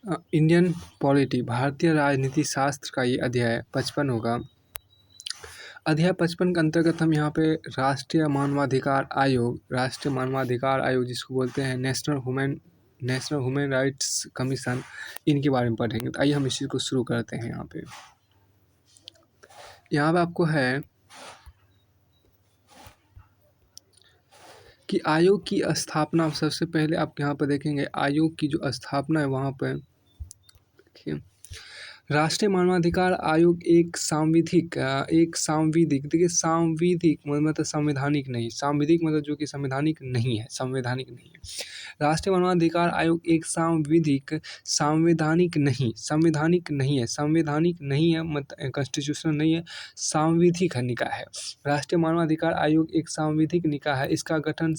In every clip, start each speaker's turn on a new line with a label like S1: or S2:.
S1: Indian polity, भारतीय राजनीति शास्त्र का ये अध्याय 55 होगा। अध्याय 55 के अंतर्गत हम यहाँ पे राष्ट्रीय मानवाधिकार आयोग जिसको बोलते हैं नेशनल ह्यूमन राइट्स कमीशन, इनके बारे में पढ़ेंगे। तो आइए हम इसी को शुरू करते हैं। यहाँ पे आपको है कि आयोग की स्थापना, सबसे पहले आप यहाँ पर देखेंगे आयोग की जो स्थापना है वहाँ पर देखिए, राष्ट्रीय मानवाधिकार आयोग एक सांविधिक देखिए सांविधिक मतलब संवैधानिक नहीं, सांविधिक मतलब जो कि संवैधानिक नहीं है, संवैधानिक नहीं है। राष्ट्रीय मानवाधिकार आयोग एक संवैधानिक नहीं है मतलब कॉन्स्टिट्यूशन नहीं है, सांविधिक निकाय है। राष्ट्रीय मानवाधिकार आयोग एक सांविधिक निकाय है। इसका गठन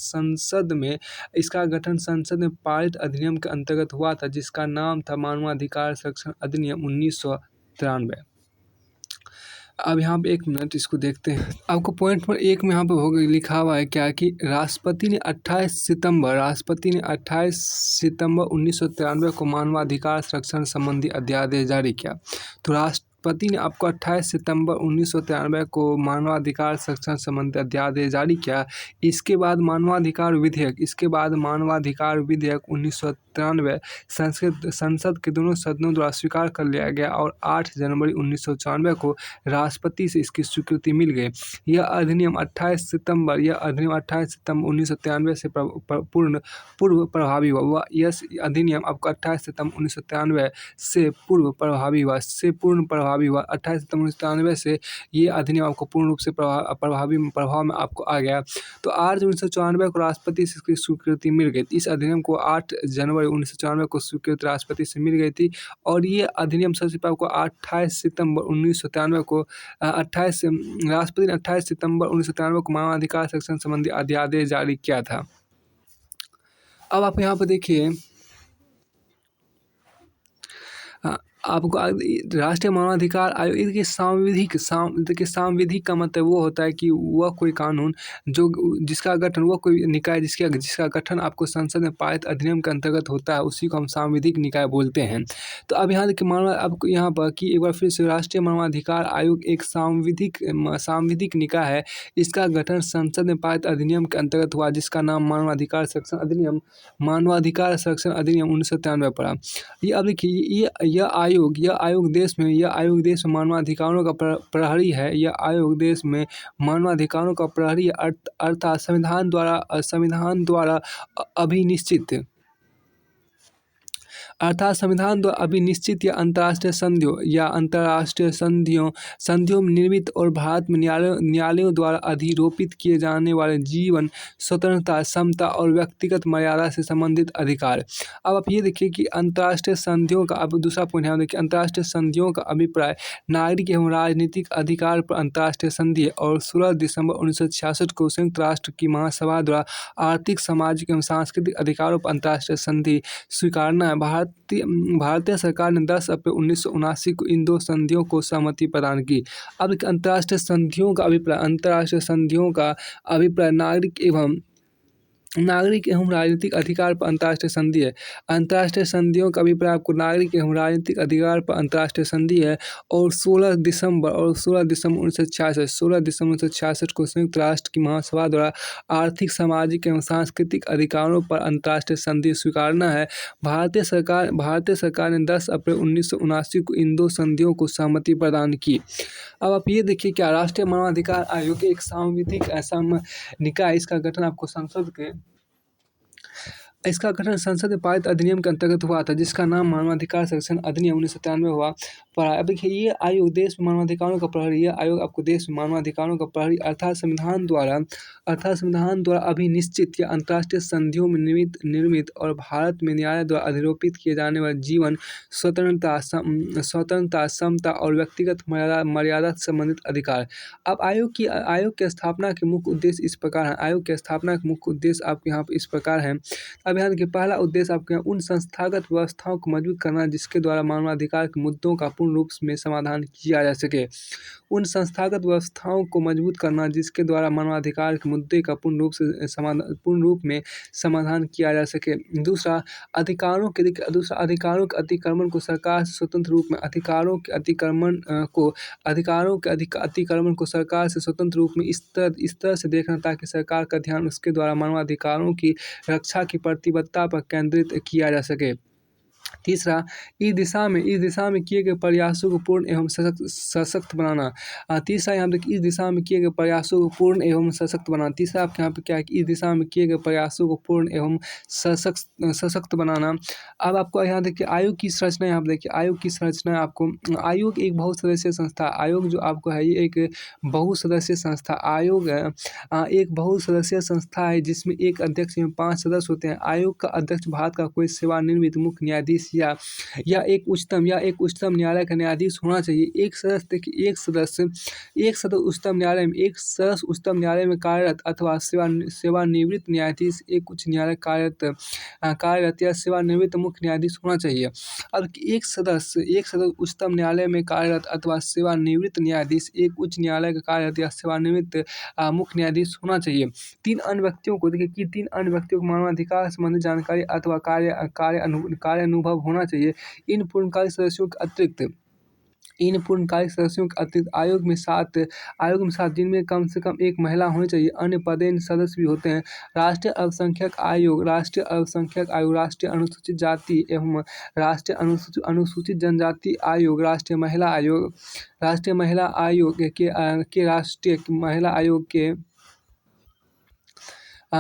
S1: संसद में पारित अधिनियम के अंतर्गत हुआ था, जिसका नाम था मानवाधिकार संरक्षण अधिनियम 1993। अब यहाँ पे एक मिनट इसको देखते हैं। आपको पॉइंट नंबर 1 में यहाँ पे हो गई लिखा हुआ है क्या कि राष्ट्रपति ने 28 सितंबर 1993 को मानवाधिकार संरक्षण संबंधी अध्यादेश जारी किया। तो राष्ट्रपति ने आपको 28 सितंबर 1993 को मानवाधिकार संरक्षण संबंधी अध्यादेश जारी किया। इसके बाद मानवाधिकार विधेयक 1993 संसद के दोनों सदनों द्वारा स्वीकार कर लिया गया और 8 जनवरी 1994 को राष्ट्रपति से इसकी स्वीकृति मिल गई। यह अधिनियम 28 सितंबर 1993 से पूर्व प्रभावी हुआ। यह अधिनियम आपको 28 सितंबर 1993 से पूर्ण प्रभावी हुआ। 28 सितंबर 1993 से ये अधिनियम आपको पूर्ण रूप से प्रभाव में आपको आ गया। तो 8 जून 1994 को राष्ट्रपति से इसकी स्वीकृति मिल गई। इस अधिनियम को 8 जनवरी 1994 को स्वीकृति राष्ट्रपति से मिल गई थी और ये अधिनियम सबसे पहले आपको 28 सितंबर 1993 को राष्ट्रपति ने 28 सितंबर 1993 को मानवाधिकार संरक्षण संबंधी अध्यादेश जारी किया था। अब आप यहाँ पर देखिए, आपको राष्ट्रीय मानवाधिकार आयोग के सांविधिक का मतलब वो होता है कि वह कोई कानून जिसका गठन वह कोई निकाय जिसका गठन आपको संसद में पारित अधिनियम के अंतर्गत होता है, उसी को हम सांविधिक निकाय बोलते हैं। तो अब यहाँ देखिए आपको यहाँ पर कि एक बार फिर से राष्ट्रीय मानवाधिकार आयोग एक सांविधिक निकाय है। इसका गठन संसद में पारित अधिनियम के अंतर्गत हुआ, जिसका नाम मानवाधिकार संरक्षण अधिनियम 1993 पड़ा। ये अब देखिए यह आयोग देश में मानवाधिकारों का प्रहरी है। यह आयोग देश में मानवाधिकारों का प्रहरी है, अर्थात संविधान द्वारा अभिनिश्चित या अंतर्राष्ट्रीय संधियों में निर्मित और भारत में न्यायालयों द्वारा अधिरोपित किए जाने वाले जीवन, स्वतंत्रता, समता और व्यक्तिगत मर्यादा से संबंधित अधिकार। अब आप ये देखिए कि अंतर्राष्ट्रीय संधियों का, अब दूसरा पॉइंट है देखिए, अंतर्राष्ट्रीय संधियों का अभिप्राय नागरिक एवं राजनीतिक अधिकार पर अंतर्राष्ट्रीय संधि है और 16 दिसंबर 1966 को संयुक्त राष्ट्र की महासभा द्वारा आर्थिक, सामाजिक एवं सांस्कृतिक अधिकारों पर अंतर्राष्ट्रीय संधि स्वीकारना है। भारतीय सरकार ने 10 अप्रैल 1979 को इन 2 संधियों को सहमति प्रदान की। अब अंतर्राष्ट्रीय संधियों का अभिप्राय नागरिक एवं राजनीतिक अधिकार पर अंतर्राष्ट्रीय संधि है। अंतर्राष्ट्रीय संधियों का अभिप्राय आपको नागरिक एवं राजनीतिक अधिकार पर अंतर्राष्ट्रीय संधि है और 16 दिसंबर 1966 को संयुक्त राष्ट्र की महासभा द्वारा आर्थिक, सामाजिक एवं सांस्कृतिक अधिकारों पर अंतर्राष्ट्रीय संधि स्वीकारना है। भारतीय सरकार ने 10 अप्रैल 1979 को इन 2 संधियों को सहमति प्रदान की। अब आप ये देखिए क्या राष्ट्रीय मानवाधिकार आयोग एक सांविधिक निकाय, इसका गठन आपको संसद में पारित अधिनियम के अंतर्गत हुआ था, जिसका नाम मानवाधिकार संरक्षण अधिनियम 1993 हुआ पड़ा। अब देखिए ये आयोग देश में मानवाधिकारों का प्रहरी, यह आयोग आपको देश में मानवाधिकारों का प्रहरी अर्थात संविधान द्वारा अभिनिश्चित या अंतर्राष्ट्रीय संधियों में निर्मित और भारत में न्यायालय द्वारा अधिरोपित किए जाने वाले जीवन, स्वतंत्रता, समता और व्यक्तिगत मर्यादा से संबंधित अधिकार। अब आयोग की स्थापना के मुख्य उद्देश्य इस प्रकार है। आपके यहाँ पर इस प्रकार है। अब यहाँ देखिए पहला उद्देश्य आपके यहाँ उन संस्थागत व्यवस्थाओं को मजबूत करना जिसके द्वारा मानवाधिकार के मुद्दों का पूर्ण रूप में समाधान किया जा सके। उन संस्थागत व्यवस्थाओं को मजबूत करना जिसके द्वारा मानवाधिकार के मुद्दे का पूर्ण रूप में समाधान किया जा सके। दूसरा, अधिकारों के अतिक्रमण को सरकार से स्वतंत्र रूप में अतिक्रमण को सरकार से स्वतंत्र रूप में इस तरह से देखना ताकि सरकार का ध्यान उसके द्वारा मानवाधिकारों की रक्षा की प्रतिबद्धता पर केंद्रित किया जा सके। तीसरा, इस दिशा में किए गए प्रयासों को पूर्ण एवं सशक्त बनाना। तीसरा यहाँ पे इस दिशा में किए गए प्रयासों को पूर्ण एवं सशक्त बनाना। तीसरा आपके यहाँ पे क्या है कि इस दिशा में किए गए प्रयासों को पूर्ण एवं सशक्त बनाना। अब आपको यहाँ देखिए आयोग की संरचना, यहाँ पे देखिए आयोग की संरचना आपको, आयोग एक बहुसदस्यीय संस्था, आयोग जो आपको है ये एक बहुसदस्यीय संस्था, आयोग एक बहुसदस्यीय संस्था है जिसमें एक अध्यक्ष एवं 5 सदस्य होते हैं। आयोग का अध्यक्ष भारत का कोई सेवानिवृत्त मुख्य न्यायाधीश या एक उच्चतम न्यायालय का न्यायाधीश होना चाहिए। एक सदस्य उच्चतम न्यायालय में कार्यरत अथवा सेवानिवृत्त न्यायाधीश, एक उच्च न्यायालय कार्यरत या सेवानिवृत्त मुख्य न्यायाधीश होना चाहिए। अब एक सदस्य उच्चतम न्यायालय में कार्यरत अथवा सेवानिवृत्त न्यायाधीश, एक उच्च न्यायालय का कार्यरत या सेवानिवृत्त मुख्य न्यायाधीश होना चाहिए। 3 अन्य व्यक्तियों को मानवाधिकार संबंधी जानकारी अथवा कार्य अनुभव होना चाहिए। इन पूर्णकालिक सदस्यों के अतिरिक्त आयोग में 7 जिनमें कम से कम एक महिला होनी चाहिए। अन्य पदेन सदस्य भी होते हैं। राष्ट्रीय अल्पसंख्यक आयोग, राष्ट्रीय अनुसूचित जाति एवं राष्ट्रीय अनुसूचित जनजाति आयोग, राष्ट्रीय महिला आयोग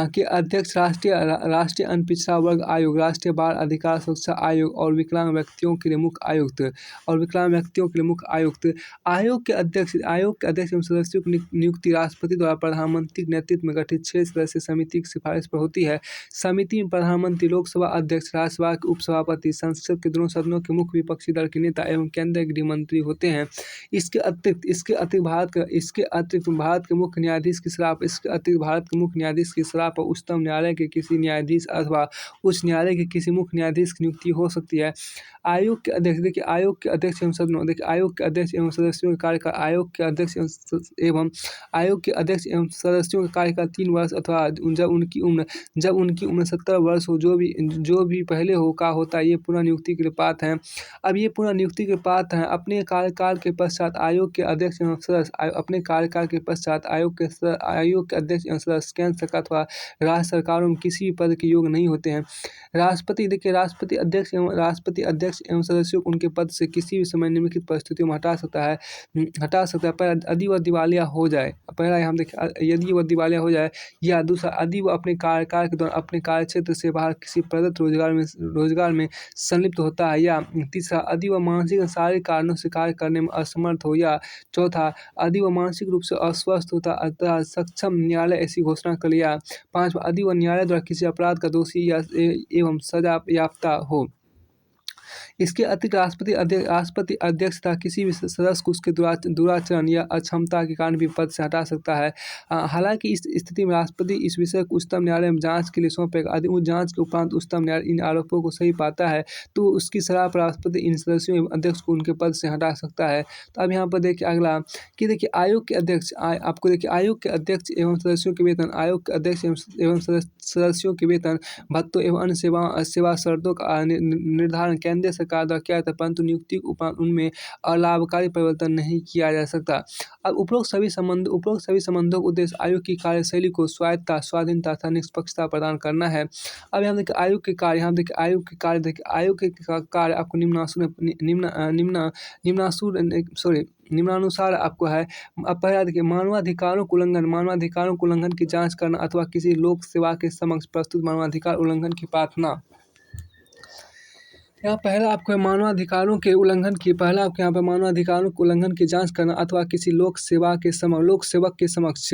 S1: के अध्यक्ष, राष्ट्रीय अन्य पिछड़ा वर्ग आयोग, राष्ट्रीय बाल अधिकार सुरक्षा आयोग और विकलांग व्यक्तियों के लिए मुख्य आयुक्त। आयोग के अध्यक्ष एवं सदस्यों की नियुक्ति राष्ट्रपति द्वारा प्रधानमंत्री के नेतृत्व में गठित 6 सदस्यीय समिति की सिफारिश पर होती है। समिति में प्रधानमंत्री, लोकसभा अध्यक्ष, राज्यसभा के उपसभापति, संसद के दोनों सदनों के मुख्य विपक्षी दल के नेता एवं केंद्रीय गृह मंत्री होते हैं। इसके अतिरिक्त भारत के मुख्य न्यायाधीश की सलाह पर उच्चतम न्यायालय के किसी न्यायाधीश अथवा उच्च न्यायालय के किसी मुख्य न्यायाधीश की नियुक्ति हो सकती है। आयोग के अध्यक्ष, देखिए आयोग के अध्यक्ष एवं सदस्यों के कार्यकाल, आयोग के अध्यक्ष एवं सदस्यों का कार्यकाल 3 वर्ष अथवा जब उनकी उम्र 70 वर्ष हो, जो भी पहले होता है, ये पुनः नियुक्ति के लिए पात्र हैं। अब ये पुनः नियुक्ति के पात्र हैं। अपने कार्यकाल के पश्चात आयोग के अध्यक्ष एवं सदस्य केंद्र सरकार अथवा राज्य सरकारों में किसी भी पद के योग्य नहीं होते हैं। राष्ट्रपति अध्यक्ष एवं सदस्यों को उनके पद से किसी भी समय निम्नलिखित परिस्थितियों में हटा सकता है। पहला, यदि वह दिवालिया हो जाए, यदि वह दिवालिया हो जाए, या दूसरा, यदि वह अपने कार्यकाल के दौरान अपने कार्यक्षेत्र से बाहर किसी प्रदत्त रोजगार में संलिप्त होता है, या तीसरा, यदि वह मानसिक और शारीरिक कारणों से कार्य करने में असमर्थ हो, या चौथा, यदि वह मानसिक रूप से अस्वस्थ होता अतः सक्षम न्यायालय ऐसी घोषणा कर लिया। 5वां, यदि वह न्यायालय द्वारा किसी अपराध का दोषी या एवं सजा याफ्ता हो। इसके अतिरिक्त राष्ट्रपति अध्यक्ष तथा किसी भी सदस्य को उसके दुराचरण या अक्षमता के कारण भी पद से हटा सकता है। हालांकि इस स्थिति में राष्ट्रपति इस विषय को उच्चतम न्यायालय में जांच के लिए सौंपेगा। यदि उस जांच के उपरांत उच्चतम न्यायालय इन आरोपों को सही पाता है तो उसकी सलाह पर राष्ट्रपति इन सदस्यों एवं अध्यक्ष को उनके पद से हटा सकता है। तो अब यहाँ पर देखिए अगला कि देखिए आयोग के अध्यक्ष एवं सदस्यों के वेतन, आयोग के अध्यक्ष एवं सदस्यों के वेतन, भत्तों एवं अन्य सेवा शर्तों का निर्धारण केंद्र सरकार द्वारा किया जाता है, परंतु नियुक्ति के उपरांत उनमें अलाभकारी परिवर्तन नहीं किया जा सकता। अब उपरोक्त सभी संबंधों का उद्देश्य आयोग की कार्यशैली को स्वायत्तता, स्वाधीनता तथा निष्पक्षता प्रदान करना है। अब यहाँ देखिए आयोग के कार्य आपको निम्नानुसार आपको है। अब पहला देखिए मानवाधिकारों के उल्लंघन की जांच करना अथवा किसी लोक सेवा के समक्ष प्रस्तुत मानवाधिकार उल्लंघन की प्रार्थना यहाँ पहला आपको मानवाधिकारों के उल्लंघन की पहला आपके यहाँ पे मानवाधिकारों के उल्लंघन की जांच करना अथवा किसी लोक सेवक के समक्ष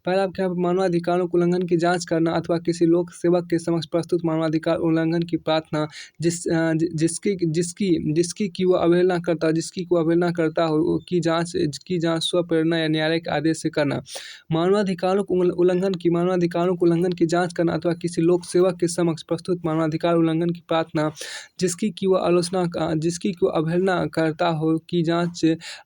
S1: पहला आपके यहाँ पे मानवाधिकारों के उल्लंघन की जांच करना अथवा किसी लोक सेवक के समक्ष प्रस्तुत मानवाधिकार उल्लंघन की प्रार्थना जिसकी की वो अवहेलना करता हो की जांच स्वप्रेरणा या न्यायालय के आदेश से करना। मानवाधिकारों के उल्लंघन की जांच करना अथवा किसी लोक सेवक के समक्ष प्रस्तुत मानवाधिकार उल्लंघन की प्रार्थना जिसकी की वो अवहेलना करता हो की जांच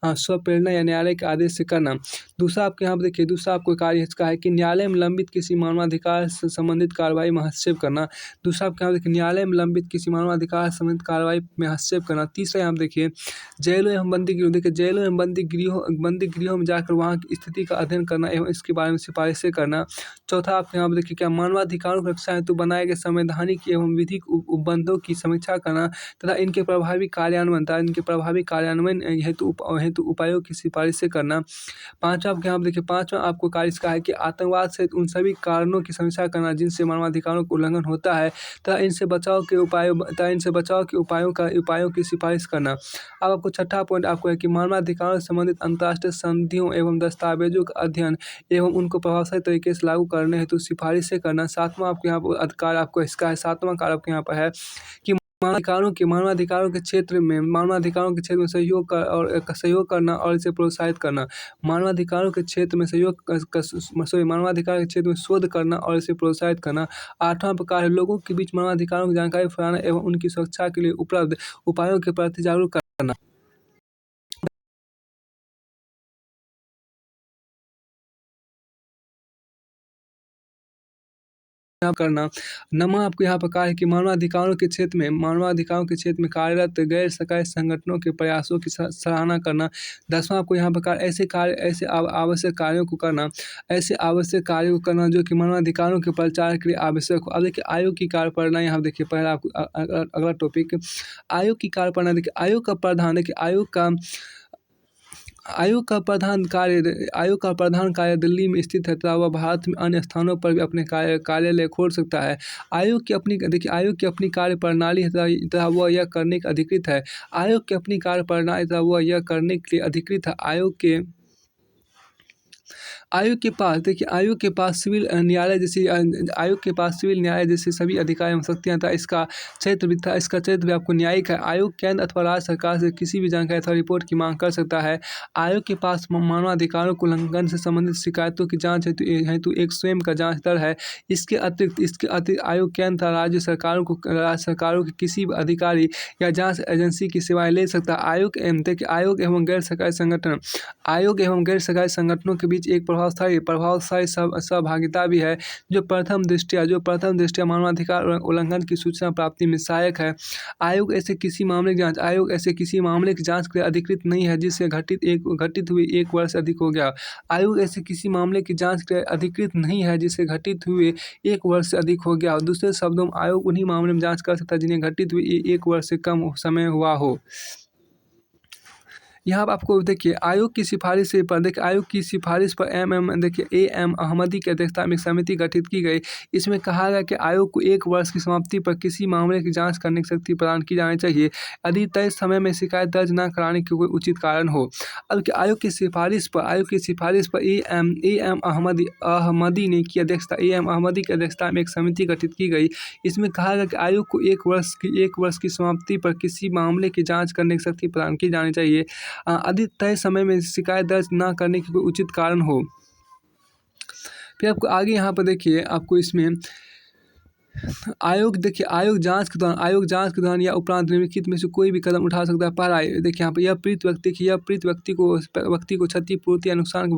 S1: स्वप्रेरणा या न्यायालय के आदेश से करना। दूसरा आपके यहाँ पे देखिए, दूसरा आपको कार्य इसका है कि न्यायालय में लंबित किसी मानवाधिकार से संबंधित कार्रवाई में हस्तक्षेप करना। दूसरा आपके यहाँ देखिए, न्यायालय में लंबित किसी मानवाधिकार से संबंधित कार्रवाई में हस्तक्षेप करना। तीसरा यहाँ पे देखिए, जेलों एवं बंदी गृहों में जाकर वहाँ की स्थिति का अध्ययन करना एवं इसके बारे में सिफारिशें करना। चौथा आपके यहाँ पे देखिए क्या, मानवाधिकारों की रक्षा हेतु बनाए गए संवैधानिक एवं विधिक उपबंधों की समीक्षा करना तथा इनके प्रभावी कार्यान्वयन हेतु उपायों की सिफारिशें करना। पाँचवा आपके यहाँ पे देखिए, पाँचवा आपको कार्य इसका है कि आतंकवाद सहित उन सभी कारणों की समीक्षा करना जिनसे मानवाधिकारों का उल्लंघन होता है तथा इनसे बचाव के उपायों की सिफारिश करना। अब आपको छठा पॉइंट आपको है कि मानवाधिकारों से संबंधित अंतर्राष्ट्रीय संधियों एवं दस्तावेजों का अध्ययन एवं उनको प्रभावशाली तरीके से लागू करने हेतु सिफारिशें करना। सातवां आपके यहाँ पर अधिकार आपको इसका है, सातवां कार्य आपके यहाँ पर है कि मानवाधिकारों के क्षेत्र में सहयोग करना और इसे प्रोत्साहित करना। मानवाधिकारों के क्षेत्र में मानवाधिकार के क्षेत्र में शोध करना और इसे प्रोत्साहित करना। आठवां प्रकार है लोगों के बीच मानवाधिकारों की जानकारी फैलाना एवं उनकी सुरक्षा के लिए उपलब्ध उपायों के प्रति जागरूक करना। नमा आपको यहाँ पर कहा है कि मानवाधिकारों के क्षेत्र में कार्यरत गैर सरकारी संगठनों के प्रयासों की सराहना करना। 10वां आपको यहाँ पर कहा ऐसे आवश्यक कार्यों को करना जो कि मानवाधिकारों के प्रचार के लिए आवश्यक हो। अब देखिए आयोग की कार्यप्रणाली, यहाँ देखिए पहला आपको अगला टॉपिक आयोग की कार्यप्रणाली। देखिए आयोग का प्रधान कार्य दिल्ली में स्थित है तथा वह भारत में अन्य स्थानों पर भी अपने कार्यालय खोल सकता है। आयोग की अपनी कार्यप्रणाली है तथा वह यह करने के अधिकृत है। आयोग की अपनी कार्यप्रणाली तथा वह यह करने के लिए अधिकृत है। आयोग के पास सिविल न्यायालय जैसे सभी अधिकार एवं शक्तियाँ था। इसका क्षेत्र भी आपको न्यायिक है। आयोग केंद्र अथवा राज्य सरकार से किसी भी जानकारी अथवा रिपोर्ट की मांग कर सकता है। आयोग के पास मानवाधिकारों के उल्लंघन से संबंधित शिकायतों की जांच हेतु एक स्वयं का जांच दल है। इसके अतिरिक्त आयोग केंद्र तथा राज्य सरकारों के किसी भी अधिकारी या जांच एजेंसी की सेवाएं ले सकता है। आयोग एवं गैर सरकारी संगठनों के बीच एक प्रभावशाली सहभागिता भी है जो प्रथम दृष्टया मानवाधिकार उल्लंघन की सूचना प्राप्ति में सहायक है। आयोग ऐसे किसी मामले की जांच के लिए अधिकृत नहीं है जिससे घटित हुए 1 वर्ष से अधिक हो गया। आयोग ऐसे किसी मामले की जांच के लिए अधिकृत नहीं है जिससे घटित हुए 1 वर्ष से अधिक हो गया। दूसरे शब्दों में आयोग उन्हीं मामले में जांच कर सकता है जिन्हें घटित हुए 1 वर्ष से कम समय हुआ हो। यहाँ पर आपको देखिए आयोग की सिफारिश पर AM अहमदी की अध्यक्षता में एक समिति गठित की गई। इसमें कहा गया कि आयोग को 1 वर्ष की समाप्ति पर किसी मामले की जांच करने की शक्ति प्रदान की जानी चाहिए यदि तय समय में शिकायत दर्ज न कराने की कोई उचित कारण हो। अब आयोग की सिफारिश पर AM अहमदी की अध्यक्षता में एक समिति गठित की गई। इसमें कहा गया कि आयोग को 1 वर्ष की समाप्ति पर किसी मामले की जांच करने की शक्ति प्रदान की जानी चाहिए यदि तय समय में शिकायत दर्ज न करने की कोई उचित कारण हो। फिर आपको आगे यहाँ पर देखिए आपको इसमें आयोग जांच के दौरान या उपरांत निम्नलिखित में से कोई भी कदम उठा सकता है। पहला देखिए यहाँ पर यह पीड़ित व्यक्ति को क्षतिपूर्ति या नुकसान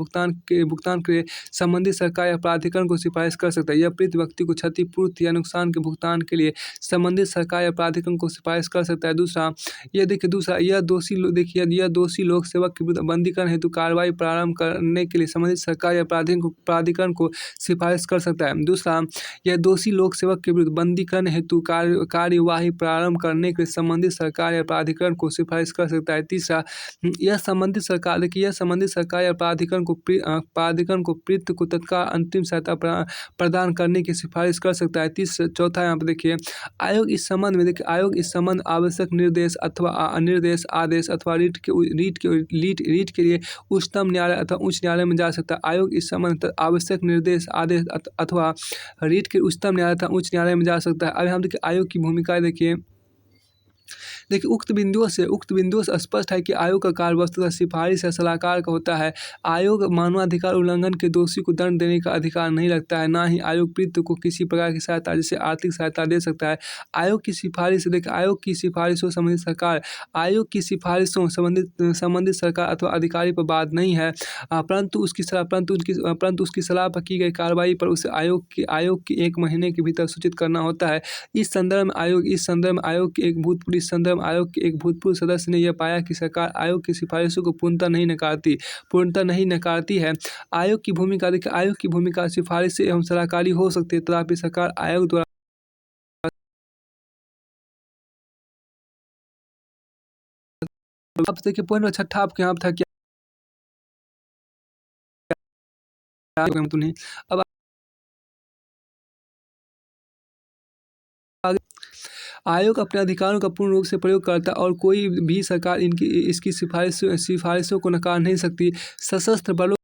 S1: के भुगतान के लिए संबंधित सरकार या प्राधिकरण को सिफारिश कर सकता है। यह पीड़ित व्यक्ति को क्षतिपूर्ति या नुकसान के भुगतान के लिए संबंधित सरकार या प्राधिकरण को सिफारिश कर सकता है। दूसरा यह दोषी लोक सेवक के विरुद्ध बंदीकरण हेतु कार्रवाई प्रारंभ करने के लिए संबंधित सरकार या प्राधिकरण को सिफारिश कर सकता है। दूसरा यह दोषी लोक सेवक के विरुद्ध बंदीकरण हेतु कार्यवाही प्रारंभ करने के लिए संबंधित सरकार या प्राधिकरण को सिफारिश कर सकता है। तीसरा, यह संबंधित सरकार या प्राधिकरण को पीड़ित को तत्काल अंतिम सहायता प्रदान करने की सिफारिश कर सकता है। चौथा यहाँ पर देखिए, आयोग इस संबंध आवश्यक निर्देश अथवा अनिर्देश आदेश अथवा रीट के लिए उच्चतम न्यायालय अथवा उच्च न्यायालय में जा सकता है। आयोग इस संबंध आवश्यक निर्देश आदेश अथवा रीट के उच्चतम न्यायालय अथवा उच्च न्यायालय में जा सकता है। अब हम देखिए आयोग की भूमिका देखिए उक्त बिंदुओं से स्पष्ट है कि आयोग का कार्य वस्तुतः सिफारिश या सलाहकार का होता है। आयोग मानवाधिकार उल्लंघन के दोषी को दंड देने का अधिकार नहीं रखता है। ना ही आयोग पीड़ित को किसी प्रकार की सहायता जैसे आर्थिक सहायता दे सकता है। आयोग की सिफारिशों संबंधित सरकार अथवा अधिकारी पर बात नहीं है, परंतु उसकी सलाह पर की गई कार्रवाई पर उसे आयोग की 1 महीने के भीतर सूचित करना होता है। इस संदर्भ में आयोग के एक भूतपूर्व सदस्य ने यह पाया कि सरकार आयोग की सिफारिशों को पूर्णतः नहीं नकारती है। आयोग की भूमिका सिफारिश एवं सलाहकारी हो सकती है, तथापि सरकार आयोग द्वारा आप देखिए पॉइंट नंबर 6 आपके यहाँ था क्या अब आयोग अपने अधिकारों का पूर्ण रूप से प्रयोग करता है और कोई भी सरकार इसकी सिफारिशों को नकार नहीं सकती। सशस्त्र बलों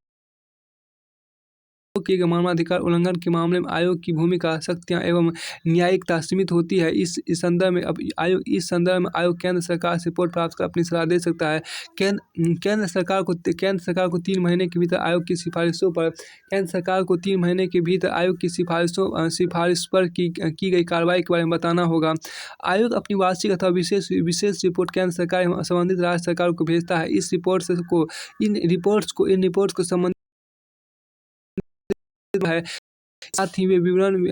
S1: किए गए मानवाधिकार उल्लंघन के मामले में आयोग की भूमिका, शक्तियाँ एवं न्यायिकता सीमित होती है। इस संदर्भ में आयोग केंद्र सरकार से रिपोर्ट प्राप्त कर अपनी सलाह दे सकता है। केंद्र सरकार को 3 महीने के भीतर आयोग की सिफारिश पर की गई कार्रवाई के बारे में बताना होगा। आयोग अपनी वार्षिक अथवा विशेष रिपोर्ट केंद्र सरकार एवं संबंधित राज्य सरकार को भेजता है। इन रिपोर्ट्स को संबंधित है।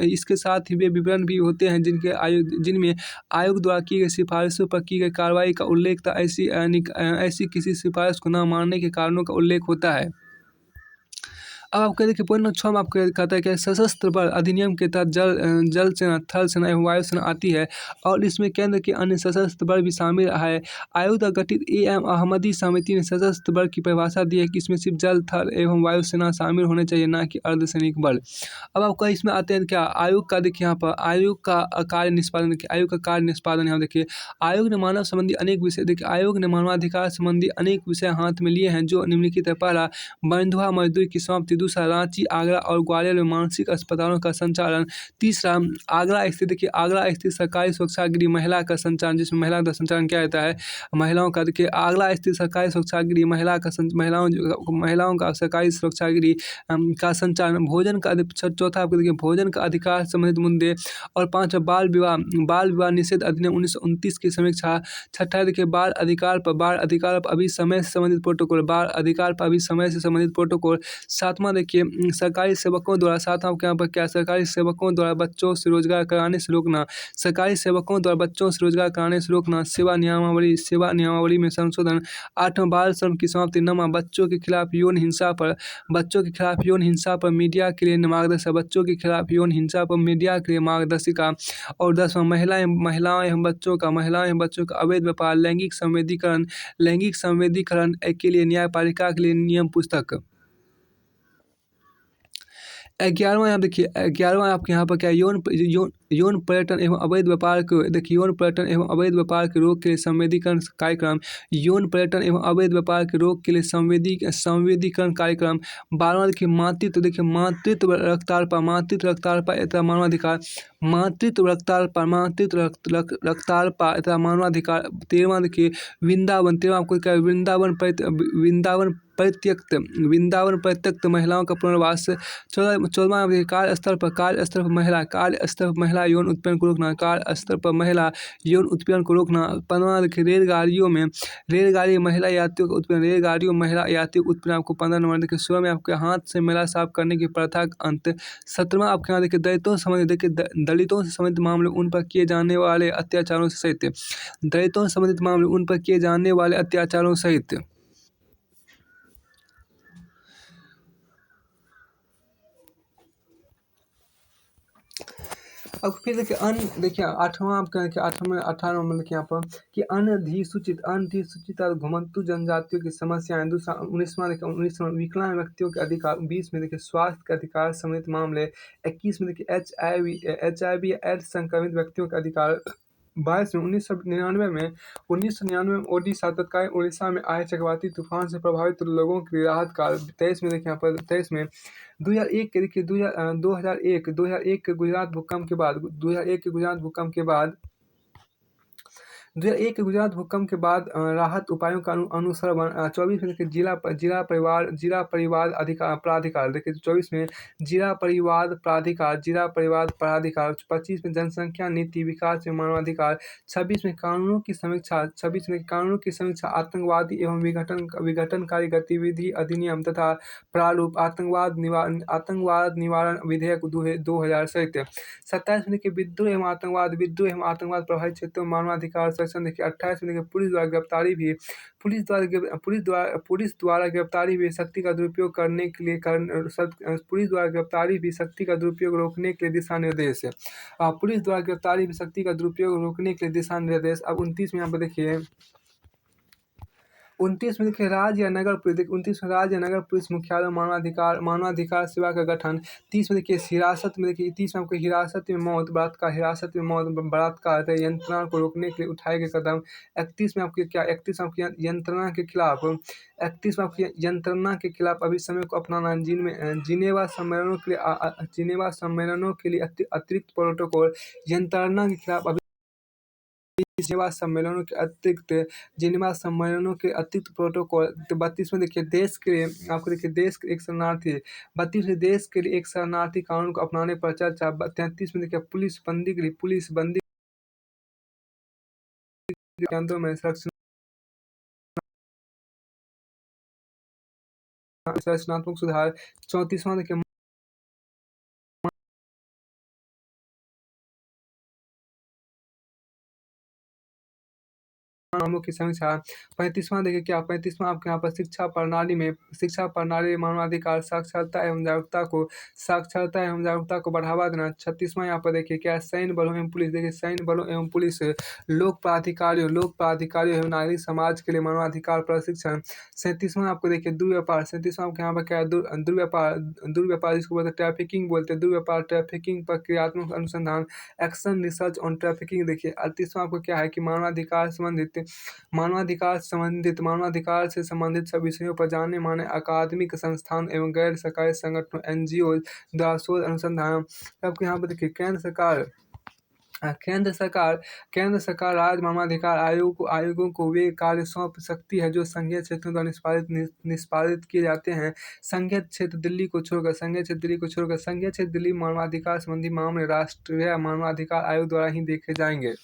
S1: इसके साथ ही वे विवरण भी होते हैं जिनमें आयोग द्वारा की गई सिफारिशों पर की गई कार्रवाई का उल्लेख था। ऐसी किसी सिफारिश को न मानने के कारणों का उल्लेख होता है। अब आपको देखिए पॉइंट नंबर 6 में आपको कहता है कि सशस्त्र बल अधिनियम के तहत जल सेना, थल सेना एवं वायु सेना आती है और इसमें केंद्र के अन्य सशस्त्र बल भी शामिल है। आयोग द्वारा गठित A.M. अहमदी समिति ने सशस्त्र बल की परिभाषा दी है कि इसमें सिर्फ जल, थल एवं वायु सेना शामिल होने चाहिए, न कि अर्धसैनिक बल। अब आपका इसमें आते हैं क्या आयोग का देखिए यहाँ पर आयोग का कार्य निष्पादन यहाँ देखिए आयोग ने मानव संबंधी अनेक विषय आयोग ने मानवाधिकार संबंधी अनेक विषय हाथ में लिए हैं जो निम्नलिखित है। पहला, बंधुआ मजदूरी की समाप्ति। दूसरा, रांची, आगरा और ग्वालियर में मानसिक अस्पतालों का संचालन। तीसरा, आगरा स्थित सरकारी सुरक्षागृह महिला का संचालन, जिसमें महिला का संचालन क्या रहता है, महिलाओं का देखिए आगरा स्थित सरकारी सुरक्षागृह महिलाओं का सरकारी सुरक्षागृह का संचालन। भोजन का चौथा आपको देखिए भोजन का अधिकार संबंधित मुद्दे और पांचवा बाल विवाह निषेध अधिनियम 1929 की समीक्षा। छठा देखिए बाल अधिकार पर अभी समय से संबंधित प्रोटोकॉल। सातवां देखिए सरकारी सेवकों द्वारा सरकारी सेवकों द्वारा बच्चों से रोजगार कराने से रोकना। सेवा नियमावली में संशोधन। आठवां बाल श्रम की समाप्ति। नौवां बच्चों के खिलाफ यौन हिंसा पर मीडिया के लिए मार्गदर्शिका। और 10वां महिलाओं एवं बच्चों का अवैध व्यापार, लैंगिक संवेदीकरण के लिए न्यायपालिका के लिए नियम पुस्तक। 11वां यहाँ देखिए 11वां आपके यहाँ पर क्या है, यौन पर्यटन एवं अवैध व्यापार के रोक के लिए संवेदीकरण कार्यक्रम। यौन पर्यटन एवं अवैध व्यापार के रोक के लिए संवेदीकरण कार्यक्रम। 12वां देखिए मातृत्व रक्तचाप तथा मानवाधिकार। 13वां देखिए वृंदावन। 13वां आपको क्या वृंदावन परित्यक्त महिलाओं का पुनर्वास। 14वां कार्यस्थल पर महिला यौन उत्पीड़न को रोकना। 15वां देखिए रेलगाड़ियों में महिला यात्रियों का उत्पीड़न आपको 15 नंबर देखिए। 16 में आपके हाथ से मैला साफ करने की प्रथा का अंत। 17वां आपके यहाँ देखिए दलितों से संबंधित मामले उन पर किए जाने वाले अत्याचारों सहित। अब फिर देखिए देखिए 8वां आपका देखिए 18वां में देखिए यहाँ पर कि अनधिसूचित और घुमंतू जनजातियों की समस्याएं। दूसरा 19वां देखिए 19वां विकलांग व्यक्तियों के अधिकार। 20 में देखिए स्वास्थ्य के अधिकार समेत मामले। 21 में देखिए एच आई वी एड्स संक्रमित व्यक्तियों के अधिकार। 22 में 1999 में ओडिशा तत्कालीन उड़ीसा में आए चक्रवाती तूफान से प्रभावित लोगों के लिए राहत कार्य। 23 में देखिए यहाँ पर 23 में 2001 के देखिए 2001 के गुजरात भूकंप के बाद 2001 के गुजरात भूकंप के बाद 2001 के गुजरात भूकंप के बाद राहत उपायों का अनुसरण। 24 में देखिए जिला परिवार अधिकार प्राधिकार। देखिए 24 में जिला परिवार प्राधिकार। 25 में जनसंख्या नीति विकास में मानवाधिकार। 26 में कानूनों की समीक्षा आतंकवादी एवं विघटनकारी गतिविधि अधिनियम तथा प्रारूप आतंकवाद निवारण विधेयक 2007। 27 में देखिए विद्रोह एवं आतंकवाद प्रभावित क्षेत्रों में मानवाधिकार सेक्शन। देखिए 28 में देखिए पुलिस द्वारा गिरफ्तारी भी शक्ति का दुरुपयोग करने के लिए पुलिस द्वारा गिरफ्तारी भी शक्ति का दुरुपयोग रोकने के लिए दिशा निर्देश। पुलिस द्वारा गिरफ्तारी भी शक्ति का दुरुपयोग रोकने के लिए दिशा निर्देश। अब 29 में यहाँ पर देखिए 29 में देखिए राज्य या नगर पुलिस मुख्यालय मानवाधिकार सेवा का गठन। 30 में देखिए हिरासत में आपको हिरासत में मौत बलात्कार यंत्रणा को रोकने के लिए उठाए गए कदम। 31 में आपकी यंत्रणा के खिलाफ अभिसमय को अपनाना। जिनेवा सम्मेलनों के लिए अतिरिक्त प्रोटोकॉल। जिनेवा सम्मेलनों के अतिरिक्त प्रोटोकॉल। तो 32 में देखिए देश के एक शरणार्थी। 32 में देश के लिए एक शरणार्थी कानून को अपनाने पर चर्चा। 33 में देखिए पुलिस बंदी केंद्रों में संरचनात्मक सुधार। 34वां देखिए मामलों की समीक्षा। 35वां देखिए 35वां आपके यहाँ पर शिक्षा प्रणाली में मानवाधिकार साक्षरता एवं जागरूकता को बढ़ावा देना। 36वां यहाँ पर देखिए क्या सैन्य बलों एवं पुलिस। देखिए सैन्य बलों एवं पुलिस लोक प्राधिकारियों एवं नागरिक समाज के लिए मानवाधिकार प्रशिक्षण। 37वां आपको देखिए दुर्व्यापार। 37वां आपके यहाँ पर क्या है दुर्व्यापार जिसको बोलते हैं ट्रैफिकिंग बोलते हैं। दुर्व्यापार ट्रैफिकिंग पर क्रियात्मक अनुसंधान एक्शन रिसर्च ऑन ट्रैफिकिंग। देखिए 38वां आपको क्या है कि मानवाधिकार से संबंधित सब विषयों पर जाने माने अकादमिक संस्थान एवं गैर सरकारी संगठनों एनजीओ द्वारा शोध अनुसंधान। आपको यहाँ पर देखिए केंद्र सरकार राज्य मानवाधिकार आयोगों को वे कार्य सौंप सकती है जो संघीय क्षेत्रों द्वारा निष्पादित किए जाते हैं। संघीय क्षेत्र दिल्ली को छोड़कर संघीय क्षेत्र दिल्ली मानवाधिकार संबंधी मामले राष्ट्रीय मानवाधिकार आयोग द्वारा ही देखे जाएंगे।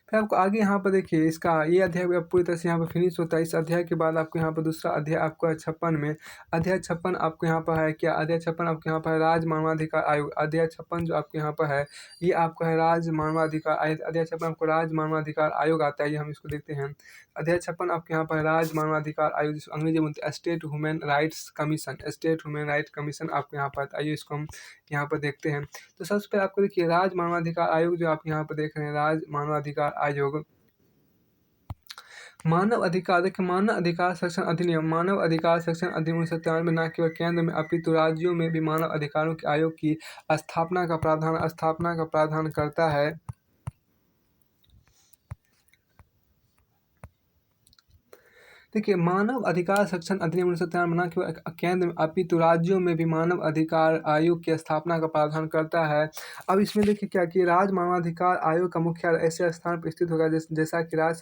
S1: फिर आपको आगे यहाँ पर देखिए इसका ये अध्याय पूरी तरह से यहाँ पर फिनिश होता है। इस अध्याय के बाद आपको यहाँ पर दूसरा अध्याय आपको है 56 में। अध्याय 56 आपको यहाँ पर है क्या? अध्याय 56 आपको यहाँ पर है राज्य मानवाधिकार आयोग। अध्याय 56 जो आपको यहाँ पर है ये आपका है राज्य मानवाधिकार आयोग। अध्याय 56 आपको राज्य मानवाधिकार आयोग आता है। ये हम इसको देखते हैं। अध्याय 56 आपके यहाँ पर राज्य मानवाधिकार आयोग जिसको अंग्रेजी में बोलते हैं स्टेट ह्यूमन राइट्स कमीशन आपको यहाँ पर। आइए इसको हम यहाँ पर देखते हैं। तो सबसे पहले आपको देखिए राज्य मानवाधिकार आयोग जो आप यहाँ पर देख रहे हैं राज्य मानवाधिकार आयोग। मानव अधिकार सेक्शन अधिनियम 1993 में न केवल केंद्र में अपितु राज्यों में भी मानव अधिकारों के आयोग की स्थापना का प्रावधान करता है। देखिए मानव अधिकार सेक्शन अधिनियम 1993 में न केवल केंद्र में अपितु राज्यों में भी मानव अधिकार आयोग की स्थापना का प्रावधान करता है। अब इसमें देखिए क्या कि राज्य मानवाधिकार आयोग का मुख्यालय ऐसे स्थान पर स्थित होगा जैसा कि राज्य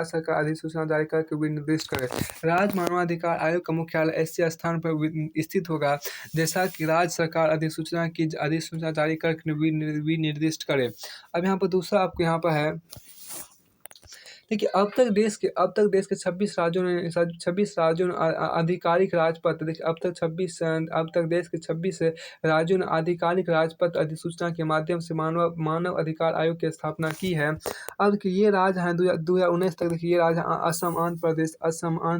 S1: सरकार अधिसूचना जारी करके विनिर्दिष्ट करे। राज्य मानवाधिकार आयोग का मुख्यालय ऐसे स्थान पर स्थित होगा जैसा कि राज्य सरकार अधिसूचना जारी करके विनिर्दिष्ट करे। अब यहाँ पर दूसरा आपको यहाँ पर है देखिए, अब तक देश के 26 राज्यों ने 26 राज्यों ने आधिकारिक राजपत्र देखिए अब तक देश के 26 राज्यों ने आधिकारिक राजपत्र अधिसूचना के माध्यम से मानव मानव अधिकार आयोग की स्थापना की है। अब देखिए ये राज्य हैं 2019 तक देखिए ये राज्य असम, आंध्र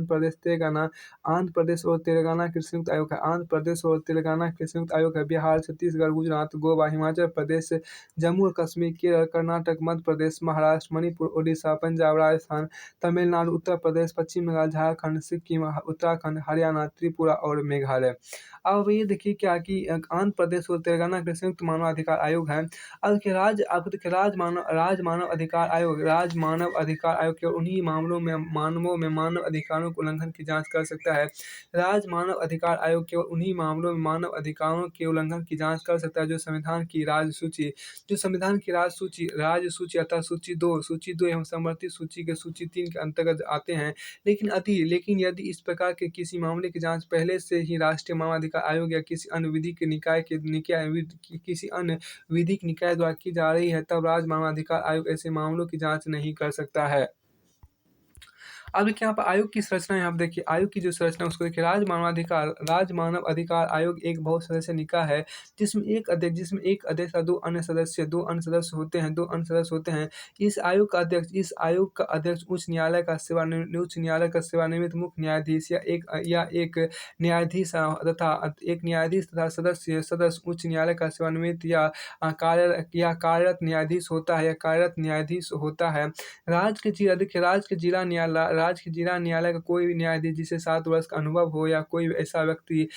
S1: प्रदेश, तेलंगाना, आंध्र प्रदेश और तेलंगाना के संयुक्त आयोग है। आंध्र प्रदेश और तेलंगाना के संयुक्त आयोग है। बिहार, छत्तीसगढ़, गुजरात, गोवा, हिमाचल प्रदेश, जम्मू और कश्मीर, केरल, कर्नाटक, मध्य प्रदेश, महाराष्ट्र, मणिपुर, ओडिशा, पंजाब, राजस्थान, तमिलनाडु, उत्तर प्रदेश, पश्चिम बंगाल, झारखंड, सिक्किम, उत्तराखंड, हरियाणा, त्रिपुरा और मेघालय। अब ये देखिए क्या कि आंध्र प्रदेश और तेलंगाना के संयुक्त मानवाधिकार आयोग है। अब देखिए राज्य मानव अधिकार आयोग केवल उन्हीं मामलों में मानव अधिकारों के उल्लंघन की जांच कर सकता है। राज्य मानव अधिकार आयोग केवल उन्हीं मामलों में मानव अधिकारों के उल्लंघन की जांच कर सकता है जो संविधान की राज्य सूची अर्थात सूची 2 एवं समवर्ती सूची के सूची 3 के अंतर्गत आते हैं। लेकिन यदि इस प्रकार के किसी मामले की जांच पहले से ही राष्ट्रीय मानवाधिकार आयोग या किसी अन्य विधिक निकाय द्वारा की जा रही है, तब राज्य मानवाधिकार आयोग ऐसे मामलों की जांच नहीं कर सकता है। अब देखिए यहाँ पर आयोग की संरचना यहाँ पे देखिए आयोग की जो संरचना है उसको देखिए राज्य मानव अधिकार आयोग एक बहुसदस्यीय निकाय है जिसमें एक अध्यक्ष और 2 अन्य सदस्य होते हैं। इस आयोग का अध्यक्ष उच्च न्यायालय का सेवानिवृत्त मुख्य न्यायाधीश या एक न्यायाधीश तथा सदस्य उच्च न्यायालय का सेवानिवृत्त या कार्यरत न्यायाधीश होता है। राज्य के जिला न्यायालय का कोई भी न्यायाधीश जिसे 7 वर्ष का अनुभव हो या कोई ऐसा व्यक्ति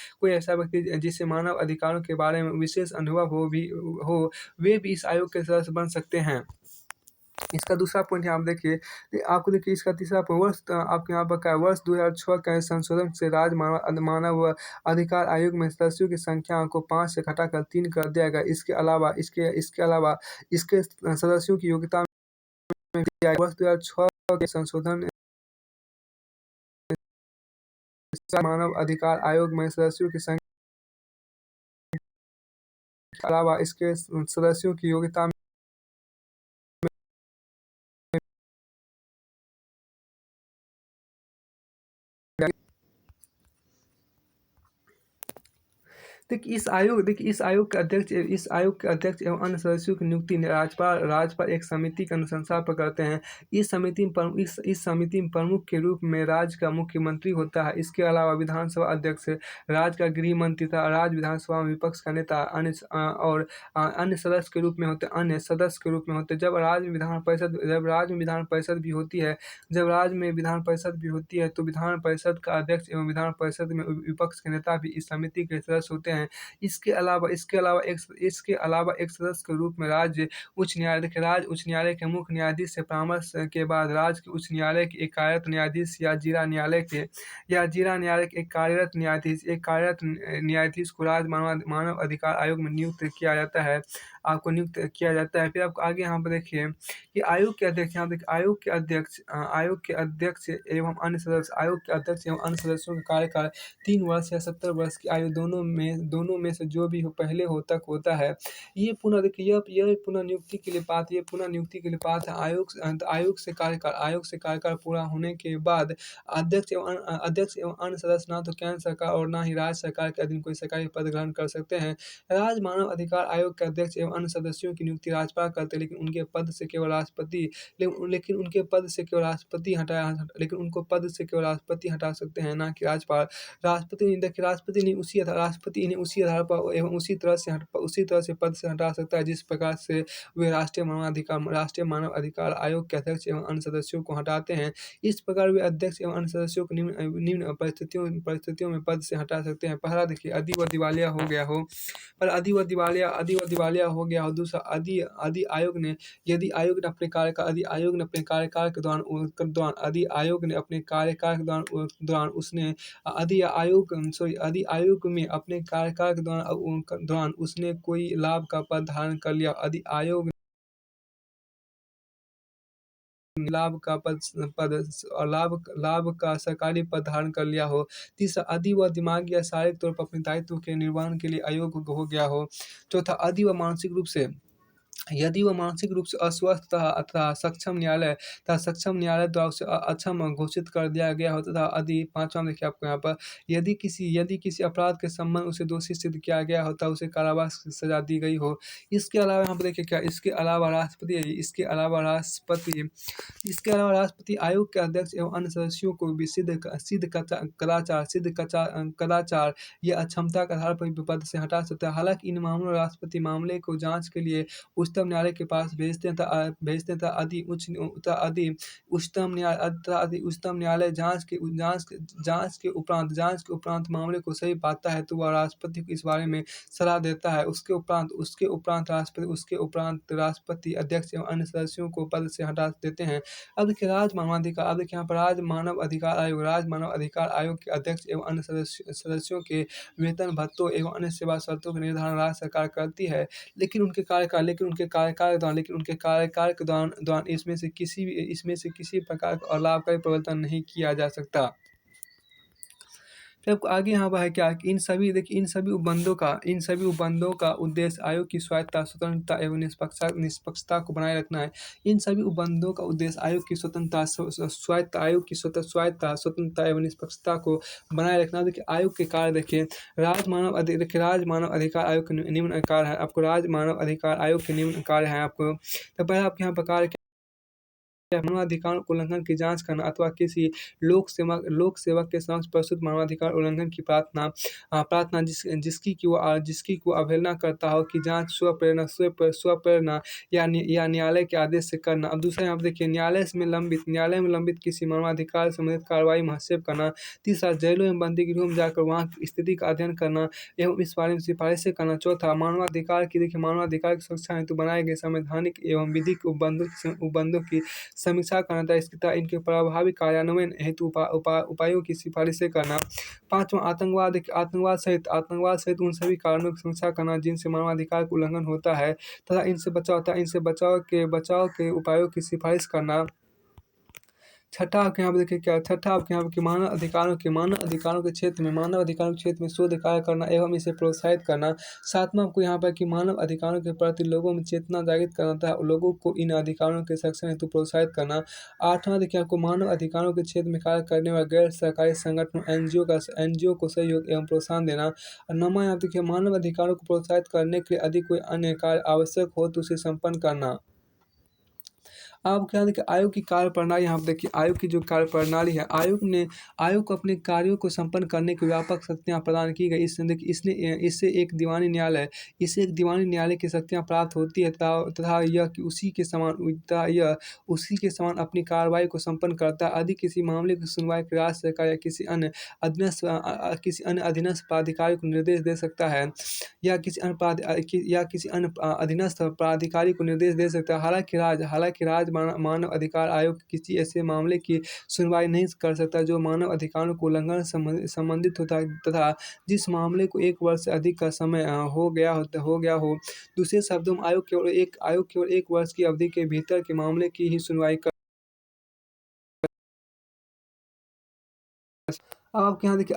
S1: जिसे मानव अधिकारों के बारे में विशेष अनुभव हो, वे भी इस आयोग के सदस्य बन सकते हैं। इसका दूसरा पॉइंट यहाँ आप देखिए, आपको देखिए इसका तीसरा पॉइंट आपके यहाँ पर क्या है, वर्ष 2006 के संशोधन से राज्य मानव अधिकार आयोग में सदस्यों की संख्या को 5 से घटाकर 3 कर दिया गया। इसके अलावा इसके सदस्यों की योग्यता में वर्ष 2006 के संशोधन मानव अधिकार आयोग में सदस्यों की संख्या के अलावा इसके सदस्यों की योग्यता में देखिए इस आयोग के अध्यक्ष एवं अन्य सदस्यों की नियुक्ति राज्यपाल एक समिति की अनुशंसा पर करते हैं। इस समिति में प्रमुख के रूप में राज्य का मुख्यमंत्री होता है। इसके अलावा विधानसभा अध्यक्ष, राज्य का गृह मंत्री तथा राज्य विधानसभा में विपक्ष का नेता अन्य सदस्य के रूप में होते हैं। जब राज्य में विधान परिषद भी होती है तो विधान परिषद का अध्यक्ष एवं विधान परिषद में विपक्ष के नेता भी इस समिति के सदस्य होते हैं। इसके अलावा एक सदस्य के रूप में राज्य उच्च न्यायालय के मुख्य न्यायाधीश से परामर्श के बाद राज्य के उच्च न्यायालय के एक कार्यरत न्यायाधीश या जिला न्यायालय के एक कार्यरत न्यायाधीश को राज्य मानव अधिकार आयोग में नियुक्त किया जाता है। फिर आपको आगे यहाँ पर देखिए कि आयोग के अध्यक्ष एवं अन्य सदस्यों का कार्यकाल 3 वर्ष या 70 वर्ष की आयु दोनों में से जो भी पहले होता है। ये पुनः नियुक्ति के लिए पात्र है। आयोग से कार्यकाल पूरा होने के बाद अध्यक्ष एवं अन्य सदस्य ना तो केंद्र सरकार और ना ही राज्य सरकार के अधीन कोई सरकारी पद ग्रहण कर सकते हैं। राज्य मानव अधिकार आयोग के अध्यक्ष एवं अन्य सदस्यों की नियुक्ति राज्यपाल करते हैं, लेकिन उनके पद से केवल राष्ट्रपति हटा सकते हैं, ना कि राज्यपाल। राष्ट्रपति इन्हें उसी आधार पर एवं उसी तरह से पद से हटा सकता है जिस प्रकार से वे राष्ट्रीय मानव अधिकार आयोग के अध्यक्ष एवं अन्य सदस्यों को हटाते हैं। इस प्रकार वे अध्यक्ष एवं अन्य सदस्यों को निम्न परिस्थितियों में पद से हटा सकते हैं। पहला देखिए यदि वह दिवालिया हो गया हो। दूसरा यदि आयोग ने अपने कार्यकाल के दौरान उसने कोई लाभ का पद धारण कर लिया। यदि आयोग लाभ का सरकारी पद धारण कर लिया हो। तीसरा यदि वह दिमागी या शारीरिक तौर पर अपने दायित्व के निर्वहन के लिए अयोग्य हो गया हो। चौथा यदि वह मानसिक रूप से यदि वह मानसिक रूप से अस्वस्थ तथा सक्षम न्यायालय द्वारा उसे अक्षम घोषित कर दिया गया हो तथा यदि 5वां देखिए आपको यहाँ पर यदि किसी अपराध के संबंध में उसे दोषी सिद्ध किया गया हो तब उसे कारावास की सज़ा दी गई हो। इसके अलावा यहाँ पर देखिए क्या इसके अलावा राष्ट्रपति आयोग के अध्यक्ष एवं अन्य सदस्यों को भी कदाचार या अक्षमता के आधार पर भी पद से हटा सकता है। हालाँकि इन मामलों में राष्ट्रपति मामले को जाँच के लिए उच्चतम न्यायालय के पास भेजते हैं तथा अधि उच्चतम न्यायालय जाँच के उपरांत मामले को सही पाता है तो वह राष्ट्रपति को इस बारे में सलाह देता है। उसके उपरांत राष्ट्रपति अध्यक्ष एवं अन्य सदस्यों को पद से हटा देते हैं। अब देखिए यहाँ पर राज्य मानव अधिकार आयोग के अध्यक्ष एवं अन्य सदस्यों के वेतन भत्तों एवं अन्य सेवा शर्तों का निर्धारण राज्य सरकार करती है। लेकिन उनके कार्यकाल के दौरान इसमें से किसी प्रकार का अलाभकारी परिवर्तन नहीं किया जा सकता। फिर आपको आगे यहाँ पर है क्या कि इन सभी उपबंधों का उद्देश्य आयोग की स्वायत्तता, स्वतंत्रता एवं निष्पक्षता को बनाए रखना है। इन सभी उपबंधों का उद्देश्य आयोग की स्वायत्तता, स्वतंत्रता एवं निष्पक्षता को बनाए रखना। देखिए आयोग के कार्य देखिए राज्य मानव अधिकार आयोग के निम्न कार्य है। आपको राज्य मानव अधिकार आयोग के निम्न कार्य है आपको। तो पहले आपके यहाँ पर कार्य मानवाधिकारों के उल्लंघन की जांच करना अथवा किसी लोक सेवक के समक्ष प्रस्तुत मानवाधिकार उल्लंघन की प्रार्थना जिसकी को अवहेलना करता हो की जांच स्वप्रेरणा या न्यायालय के आदेश से करना। अब दूसरा यहाँ पे देखिए न्यायालय में लंबित किसी मानवाधिकार संबंधित कार्रवाई में हस्तक्षेप करना। तीसरा जेलों एवं बंदी गृहों में जाकर वहाँ की स्थिति का अध्ययन करना एवं इस बारे में सिफारिशें करना। चौथा मानवाधिकार की सुरक्षा हेतु बनाए गए संवैधानिक एवं विधिक उपबंधों की समीक्षा करना तथा इनके प्रभावी कार्यान्वयन हेतु उपायों की सिफारिशें करना। पाँचवां आतंकवाद सहित उन सभी कारणों की समीक्षा करना जिनसे मानवाधिकार का उल्लंघन होता है तथा इनसे बचाव के उपायों की सिफारिश करना। छठा आपके यहाँ पे कि मानव अधिकारों के क्षेत्र में शोध कार्य करना एवं इसे प्रोत्साहित करना। सातवां आपको यहाँ पर कि मानव अधिकारों के प्रति लोगों में चेतना जागृत करना तथा लोगों को इन अधिकारों के संरक्षण हेतु प्रोत्साहित करना। आठवां देखिए आपको मानव अधिकारों के क्षेत्र में कार्य करने वाले गैर सरकारी संगठनों एनजीओ को सहयोग एवं प्रोत्साहन देना। और नौवां यहाँ देखिए मानव अधिकारों को प्रोत्साहित करने के लिए यदि कोई अन्य कार्य आवश्यक हो तो उसे संपन्न करना। अब क्या देखिए आयोग की कार्यप्रणाली यहाँ पे देखिए आयोग की जो कार्यप्रणाली है आयोग को अपने कार्यों को संपन्न करने की व्यापक शक्तियाँ प्रदान की गई। इससे एक दीवानी न्यायालय की शक्तियाँ प्राप्त होती है तथा यह उसी के समान अपनी कार्रवाई को संपन्न करता है। यदि किसी मामले की सुनवाई राज्य सरकार या किसी अन्य अधीनस्थ प्राधिकारी को निर्देश दे सकता है या किसी अन्य अधीनस्थ प्राधिकारी को निर्देश दे सकता है। हालांकि राज्य मानव अधिकार आयोग किसी ऐसे मामले की सुनवाई नहीं कर सकता जो मानव अधिकारों को उल्लंघन संबंधित होता है तथा जिस मामले को 1 वर्ष से अधिक का समय हो गया हो। दूसरे शब्दों में आयोग केवल 1 वर्ष की अवधि के भीतर के मामले की ही सुनवाई कर। अब आपके यहाँ देखिए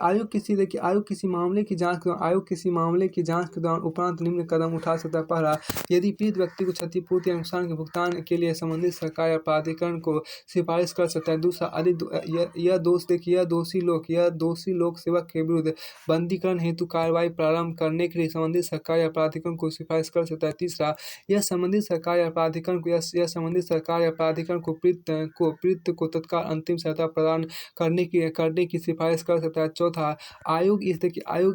S1: आयोग किसी मामले की जांच के दौरान उपरांत निम्न कदम उठा सकता है। पहला, यदि पीड़ित व्यक्ति को क्षतिपूर्ति या नुकसान के भुगतान के लिए संबंधित सरकार या प्राधिकरण को सिफारिश कर सकता है। दूसरा, यह दोषी लोक सेवक के विरुद्ध बंदीकरण हेतु कार्रवाई प्रारंभ करने के लिए संबंधित सरकार या प्राधिकरण को सिफारिश कर सकता है। तीसरा, यह संबंधित सरकार या प्राधिकरण को पीड़ित को तत्काल अंतिम सहायता प्रदान करने की सिफारिश कर सकता है। चौथा, आयोग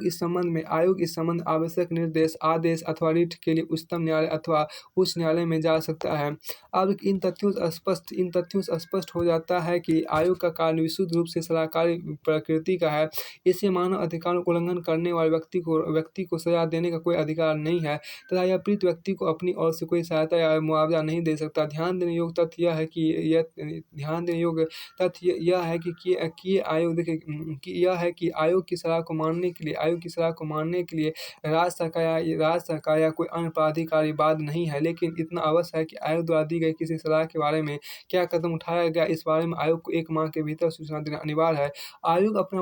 S1: इस संबंध आवश्यक निर्देश, आदेश अथवा रिट के लिए उच्चतम न्यायालय अथवा उच्च न्यायालय में जा सकता है। अब इन तथ्यों से स्पष्ट हो जाता है कि आयोग का कार्य विशुद्ध रूप से सलाहकारी प्रकृति का है। इसे मानव अधिकारों का उल्लंघन करने वाले व्यक्ति को सजा देने का कोई अधिकार नहीं है तथा यह पीड़ित व्यक्ति को अपनी ओर से कोई सहायता या मुआवजा नहीं दे सकता। ध्यान देने योग्य तथ्य यह है कि यह है कि आयोग की सलाह को मानने के लिए राज्य सरकार या कोई अन्य प्राधिकारी बाध्य नहीं है, लेकिन इतना अवश्य है कि आयोग द्वारा दी गई किसी सलाह के बारे में क्या कदम उठाया गया, इस बारे में आयोग को 1 माह के भीतर सूचना देना अनिवार्य है। आयोग अपना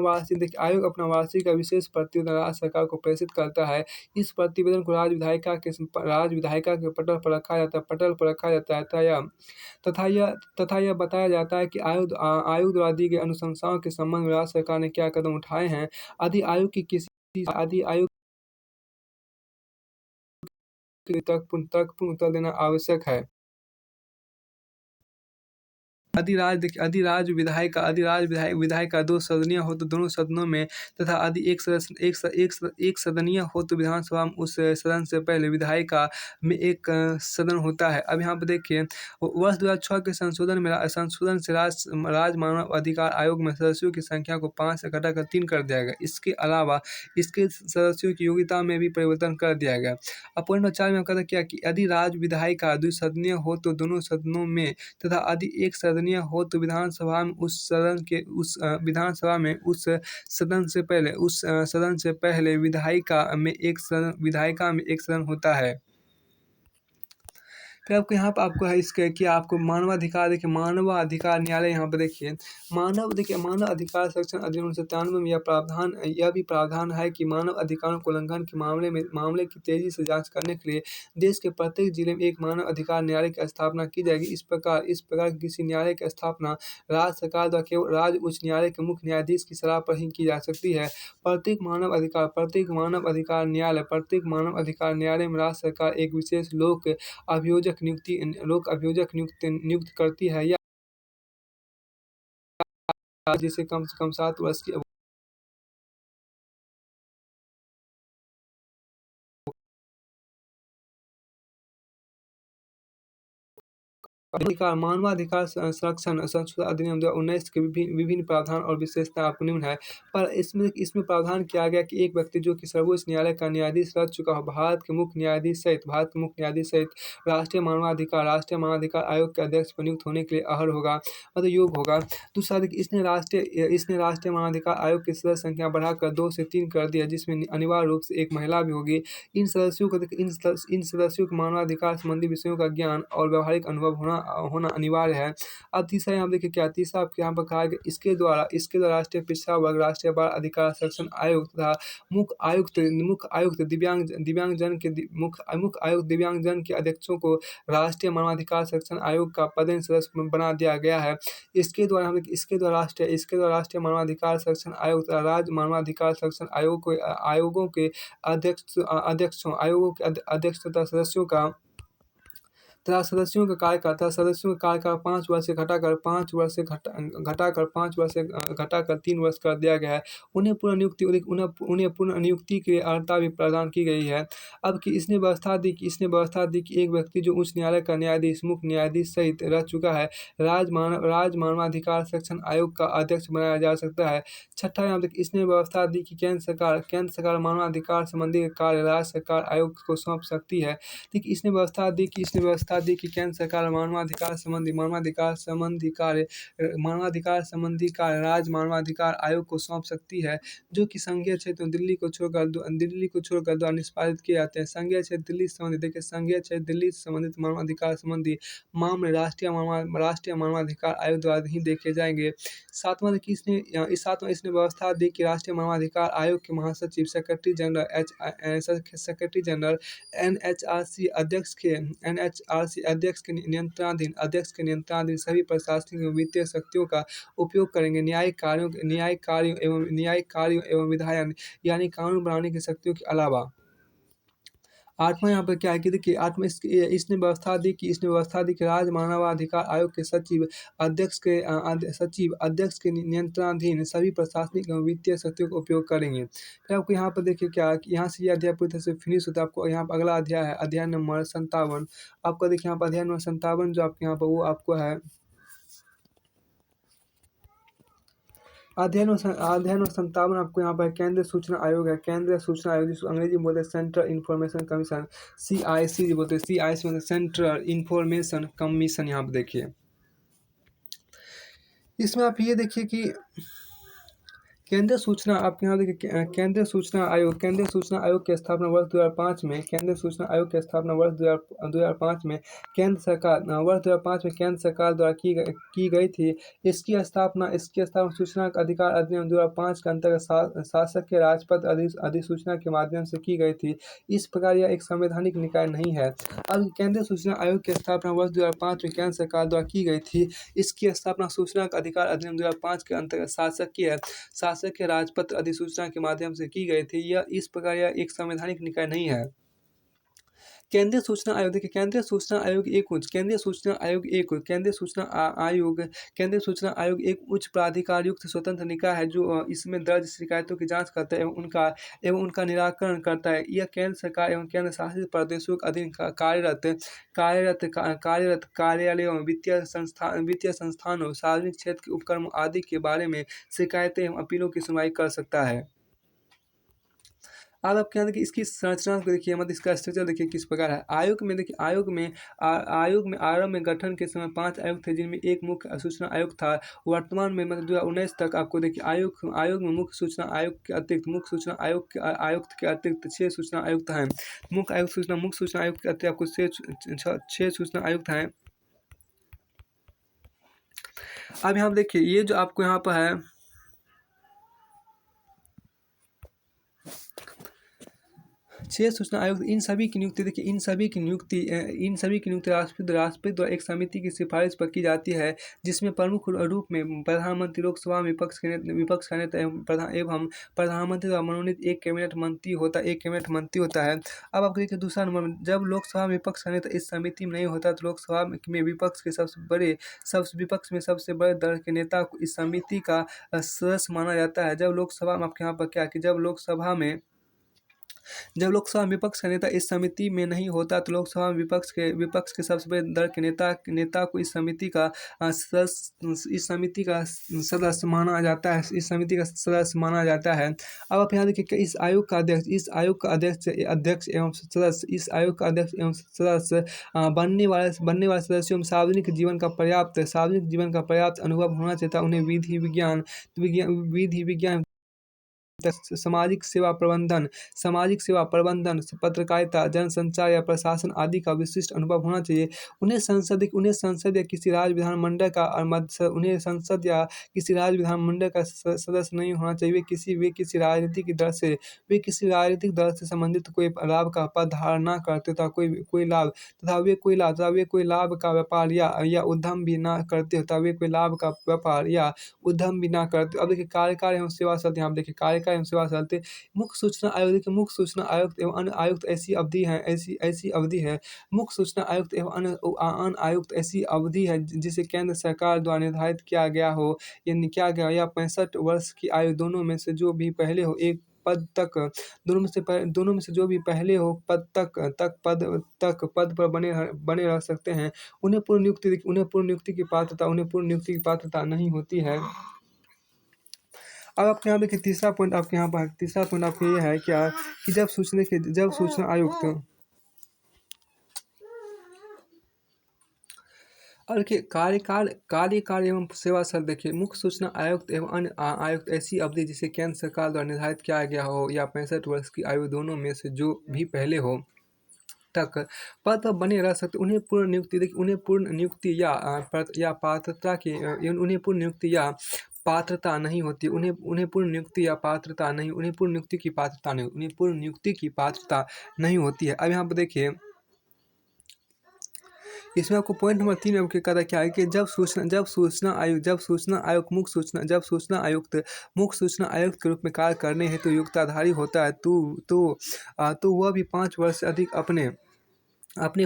S1: वार्षिक का विशेष प्रतिवेदन राज्य सरकार को प्रेषित करता है। इस प्रतिवेदन को राज्य विधायिका के पटल पर रखा जाता है तथा यह बताया जाता है कि आयोग द्वारा दी गई अनुशंसाओं के संबंध में राज्य सरकार ने क्या कदम उठाए हैं। यदि आयोग के लिए तर्कपूर्ण उत्तर देना आवश्यक है। अधिराज्य विधायिका 2 सदनीय हो तो दोनों सदनों में तथा यदि एक सदनीय हो तो विधानसभा में उस सदन से पहले विधायिका में एक सदन होता है। अब यहाँ पे देखिए वर्ष 2006 के संशोधन से राज्य मानव अधिकार आयोग में सदस्यों की संख्या को 5 से घटाकर 3 कर दिया गया। इसके अलावा इसके सदस्यों की योग्यता में भी परिवर्तन कर दिया गया। अब पॉइंट नंबर 4 में कहता क्या कि यदि राज्य विधायिका द्विसदनीय हो तो दोनों सदनों में तथा यदि एक सदनीय हो तो विधानसभा में उस सदन से पहले विधायिका में एक सदन होता है। फिर आपको यहाँ पे आपको है इसके कि आपको मानवाधिकार देखिए मानवाधिकार न्यायालय यहाँ पे देखिए मानव अधिकार संरक्षण अधिनियम 1993 में यह भी प्रावधान है कि मानव अधिकारों के उल्लंघन के मामले की तेजी से जांच करने के लिए देश के प्रत्येक जिले में एक मानव अधिकार न्यायालय की स्थापना की जाएगी। इस प्रकार किसी न्यायालय की स्थापना राज्य सरकार द्वारा केवल राज्य उच्च न्यायालय के मुख्य न्यायाधीश की सलाह पर ही की जा सकती है। प्रत्येक मानव अधिकार न्यायालय में राज्य सरकार एक विशेष लोक अभियोजक नियुक्त करती है या जिसे कम से कम 7 वर्ष की मानवाधिकार संरक्षण संशोधन अधिनियम 2019 के विभिन्न प्रावधान और विशेषता आपको निम्न है। पर इसमें प्रावधान किया गया कि एक व्यक्ति जो कि सर्वोच्च न्यायालय का न्यायाधीश रह चुका हो, भारत के मुख्य न्यायाधीश सहित राष्ट्रीय मानवाधिकार आयोग के अध्यक्ष पर नियुक्त होने के लिए अर्ह होगा, मतलब योग्य होगा। दूसरा देखिए इसने राष्ट्रीय मानवाधिकार आयोग की सदस्य संख्या बढ़ाकर 2 से 3 कर दिया, जिसमें अनिवार्य रूप से एक महिला भी होगी। इन सदस्यों को मानवाधिकार संबंधी विषयों का ज्ञान और व्यावहारिक अनुभव होना अनिवार्य है। अब तीसरा यहाँ देखिए क्या तीसरा आपके यहाँ पर कहा गया इसके द्वारा राष्ट्रीय पिछड़ा वर्ग, राष्ट्रीय बाल अधिकार संरक्षण आयोग तथा मुख्य आयुक्त दिव्यांगजन के अध्यक्षों को राष्ट्रीय मानवाधिकार संरक्षण आयोग का पदेन सदस्य बना दिया गया है। इसके द्वारा राष्ट्रीय मानवाधिकार संरक्षण आयोग तथा राज्य मानवाधिकार संरक्षण आयोगों के अध्यक्ष तथा सदस्यों का कार्यकाल 5 वर्ष से घटाकर 3 वर्ष कर दिया गया है। उन्हें पूर्ण नियुक्ति के लिए अर्हता भी प्रदान की गई है। अब कि इसने व्यवस्था दी कि एक व्यक्ति जो उच्च न्यायालय का न्यायाधीश, मुख्य न्यायाधीश सहित रह चुका है, राज्य मानवाधिकार संरक्षण आयोग का अध्यक्ष बनाया जा सकता है। छठा यहाँ तक इसने व्यवस्था दी कि केंद्र सरकार मानवाधिकार संबंधी कार्य राज्य सरकार आयोग को सौंप सकती है। देखिए इसने व्यवस्था दी कि केंद्र सरकार मानवाधिकार संबंधी कार्य राज्य मानवाधिकार आयोग को सौंप सकती है, जो कि संघीय क्षेत्र दिल्ली को छोड़कर द्वारा निष्पादित किए जाते हैं। संघीय क्षेत्र दिल्ली से संबंधित मानवाधिकार संबंधी मामले राष्ट्रीय मानवाधिकार आयोग द्वारा ही देखे जाएंगे। सातवां इसने व्यवस्था दी कि राष्ट्रीय मानवाधिकार आयोग के महासचिव सेक्रेटरी जनरल एनएचआरसी अध्यक्ष के नियंत्रणाधीन सभी प्रशासनिक एवं वित्तीय शक्तियों का उपयोग करेंगे। न्यायिक कार्यों एवं विधायन यानी कानून बनाने की शक्तियों के अलावा। आठवां यहाँ पर क्या है कि देखिए इसने व्यवस्था दी कि राज्य मानवाधिकार आयोग के सचिव अध्यक्ष के नियंत्रणाधीन सभी प्रशासनिक एवं वित्तीय शक्तियों का उपयोग करेंगे। फिर आपको यहाँ पर देखिए क्या कि यहाँ से ये अध्याय पूरी तरह से फिनिश होता है। आपको यहाँ पर अगला अध्याय है अध्याय नंबर 57। आपका देखिए यहाँ पर अध्याय नंबर 57 जो आपके यहाँ पर वो आपको है अध्ययन 57 आपको यहाँ पर केंद्रीय सूचना आयोग है। केंद्रीय सूचना आयोग जिसको अंग्रेजी में बोलते हैं सेंट्रल इन्फॉर्मेशन कमीशन, CIC बोलते हैं। CIC मतलब सेंट्रल इन्फॉर्मेशन कमीशन। यहाँ पर देखिए इसमें आप ये देखिए कि केंद्रीय सूचना आपके यहाँ देखिए केंद्रीय सूचना आयोग की स्थापना वर्ष 2005 में केंद्रीय सूचना आयोग की स्थापना वर्ष 2005 में वर्ष 2005 में केंद्र सरकार द्वारा की गई थी। इसकी स्थापना सूचना का अधिकार अधिनियम 2005 के अंतर्गत शासक के राजपत्र अधिसूचना के माध्यम से की गई थी। इस प्रकार यह एक संवैधानिक निकाय नहीं है। अब केंद्रीय सूचना आयोग की स्थापना वर्ष 2005 में केंद्र सरकार द्वारा की गई थी। इसकी स्थापना सूचना का अधिकार अधिनियम 2005 के अंतर्गत शासक के राजपत्र अधिसूचना के माध्यम से की गई थी। यह इस प्रकार यह एक संवैधानिक निकाय नहीं है। केंद्रीय सूचना आयोग देखिए केंद्रीय सूचना आयोग एक उच्च केंद्रीय सूचना आयोग एक केंद्रीय सूचना आयोग एक उच्च प्राधिकार युक्त स्वतंत्र निकाय है जो इसमें दर्ज शिकायतों की जांच करता है एवं उनका निराकरण करता है। यह केंद्र सरकार एवं केंद्र शासित प्रदेशों के अधीन कार्यरत कार्यालयों वित्तीय संस्थानों सार्वजनिक क्षेत्र के उपक्रमों आदि के बारे में शिकायतें एवं अपीलों की सुनवाई कर सकता है। अब आप क्या देखिए इसकी संरचना को देखिए मतलब इसका स्ट्रक्चर देखिए किस प्रकार है। आयोग में आरंभ में गठन के समय 5 आयुक्त थे जिनमें एक मुख्य सूचना आयुक्त था। वर्तमान में मतलब 2019 तक आपको देखिए आयोग में मुख्य सूचना आयुक्त के अतिरिक्त मुख्य सूचना आयुक्त के अतिरिक्त 6 सूचना आयुक्त हैं। मुख्य सूचना आयुक्त के अतिरिक्त आपको 6 सूचना आयुक्त हैं। अब यहाँ देखिए ये जो आपको यहाँ पर है 6 सूचना आयुक्त इन सभी की नियुक्ति देखिए इन सभी की नियुक्ति राष्ट्रपति द्वारा एक समिति की सिफारिश पर की जाती है जिसमें प्रमुख रूप में प्रधानमंत्री लोकसभा में विपक्ष का नेता एवं प्रधानमंत्री द्वारा मनोनीत एक कैबिनेट मंत्री होता है। अब आपको देखिए दूसरा नंबर में जब लोकसभा में विपक्ष का नेता इस समिति में नहीं होता तो लोकसभा में विपक्ष में सबसे बड़े दल के नेता को इस समिति का सदस्य माना जाता है। जब लोकसभा में आपके यहाँ पर क्या कि जब लोकसभा में विपक्ष का नेता इस समिति में नहीं होता तो लोकसभा में विपक्ष के सबसे बड़े दल के नेता को इस समिति का सदस्य माना जाता है। अब आप यहाँ देखिए कि इस आयोग का अध्यक्ष एवं सदस्य बनने वाले सदस्यों में सार्वजनिक जीवन का पर्याप्त अनुभव होना चाहिए था। उन्हें विधि विज्ञान सामाजिक सेवा प्रबंधन पत्रकारिता जनसंचार या प्रशासन आदि का विशिष्ट अनुभव होना चाहिए। उन्हें संसद या किसी राज्य विधानमंडल का सदस्य नहीं होना चाहिए। वे किसी राजनीतिक दल से संबंधित कोई लाभ का पद धारण न करते तथा कोई लाभ का व्यापार या उद्यम भी न करते अब देखिए कार्यकाल एवं सेवा शर्त यहाँ देखिए कार्यकाल एवं सेवा शर्तें मुख्य सूचना आयुक्त एवं अन्य आयुक्त ऐसी अवधि है। मुख्य सूचना आयुक्त एवं अन्य आयुक्त ऐसी अवधि है जिसे केंद्र सरकार द्वारा निर्धारित किया गया हो या 65 वर्ष की आयु दोनों में से जो भी पहले हो एक पद तक दोनों में से जो भी पहले हो पद पर बने रह सकते हैं। उन्हें पूर्ण नियुक्ति की पात्रता नहीं होती है। अब आपके यहाँ देखिए तीसरा पॉइंट आपके ये है क्या कि जब सूचना आयुक्त और देखिए कार्यकाल एवं सेवा शर्त देखिए मुख्य सूचना आयुक्त एवं अन्य आयुक्त ऐसी अवधि जिसे केंद्र सरकार द्वारा निर्धारित किया गया हो या 65 वर्ष की आयु दोनों में से जो भी पहले हो तक पद पर बने रह सकते। उन्हें पूर्ण नियुक्ति या पात्रता नहीं होती। उन्हें पूर्ण नियुक्ति की पात्रता नहीं होती है। अब यहाँ पर देखिए इसमें आपको पॉइंट नंबर 3 आपके कहता क्या है कि जब सूचना आयुक्त मुख्य सूचना आयुक्त के रूप में कार्य करने हेतु योग्यताधारी होता है तो वह भी 5 वर्ष से अधिक अपने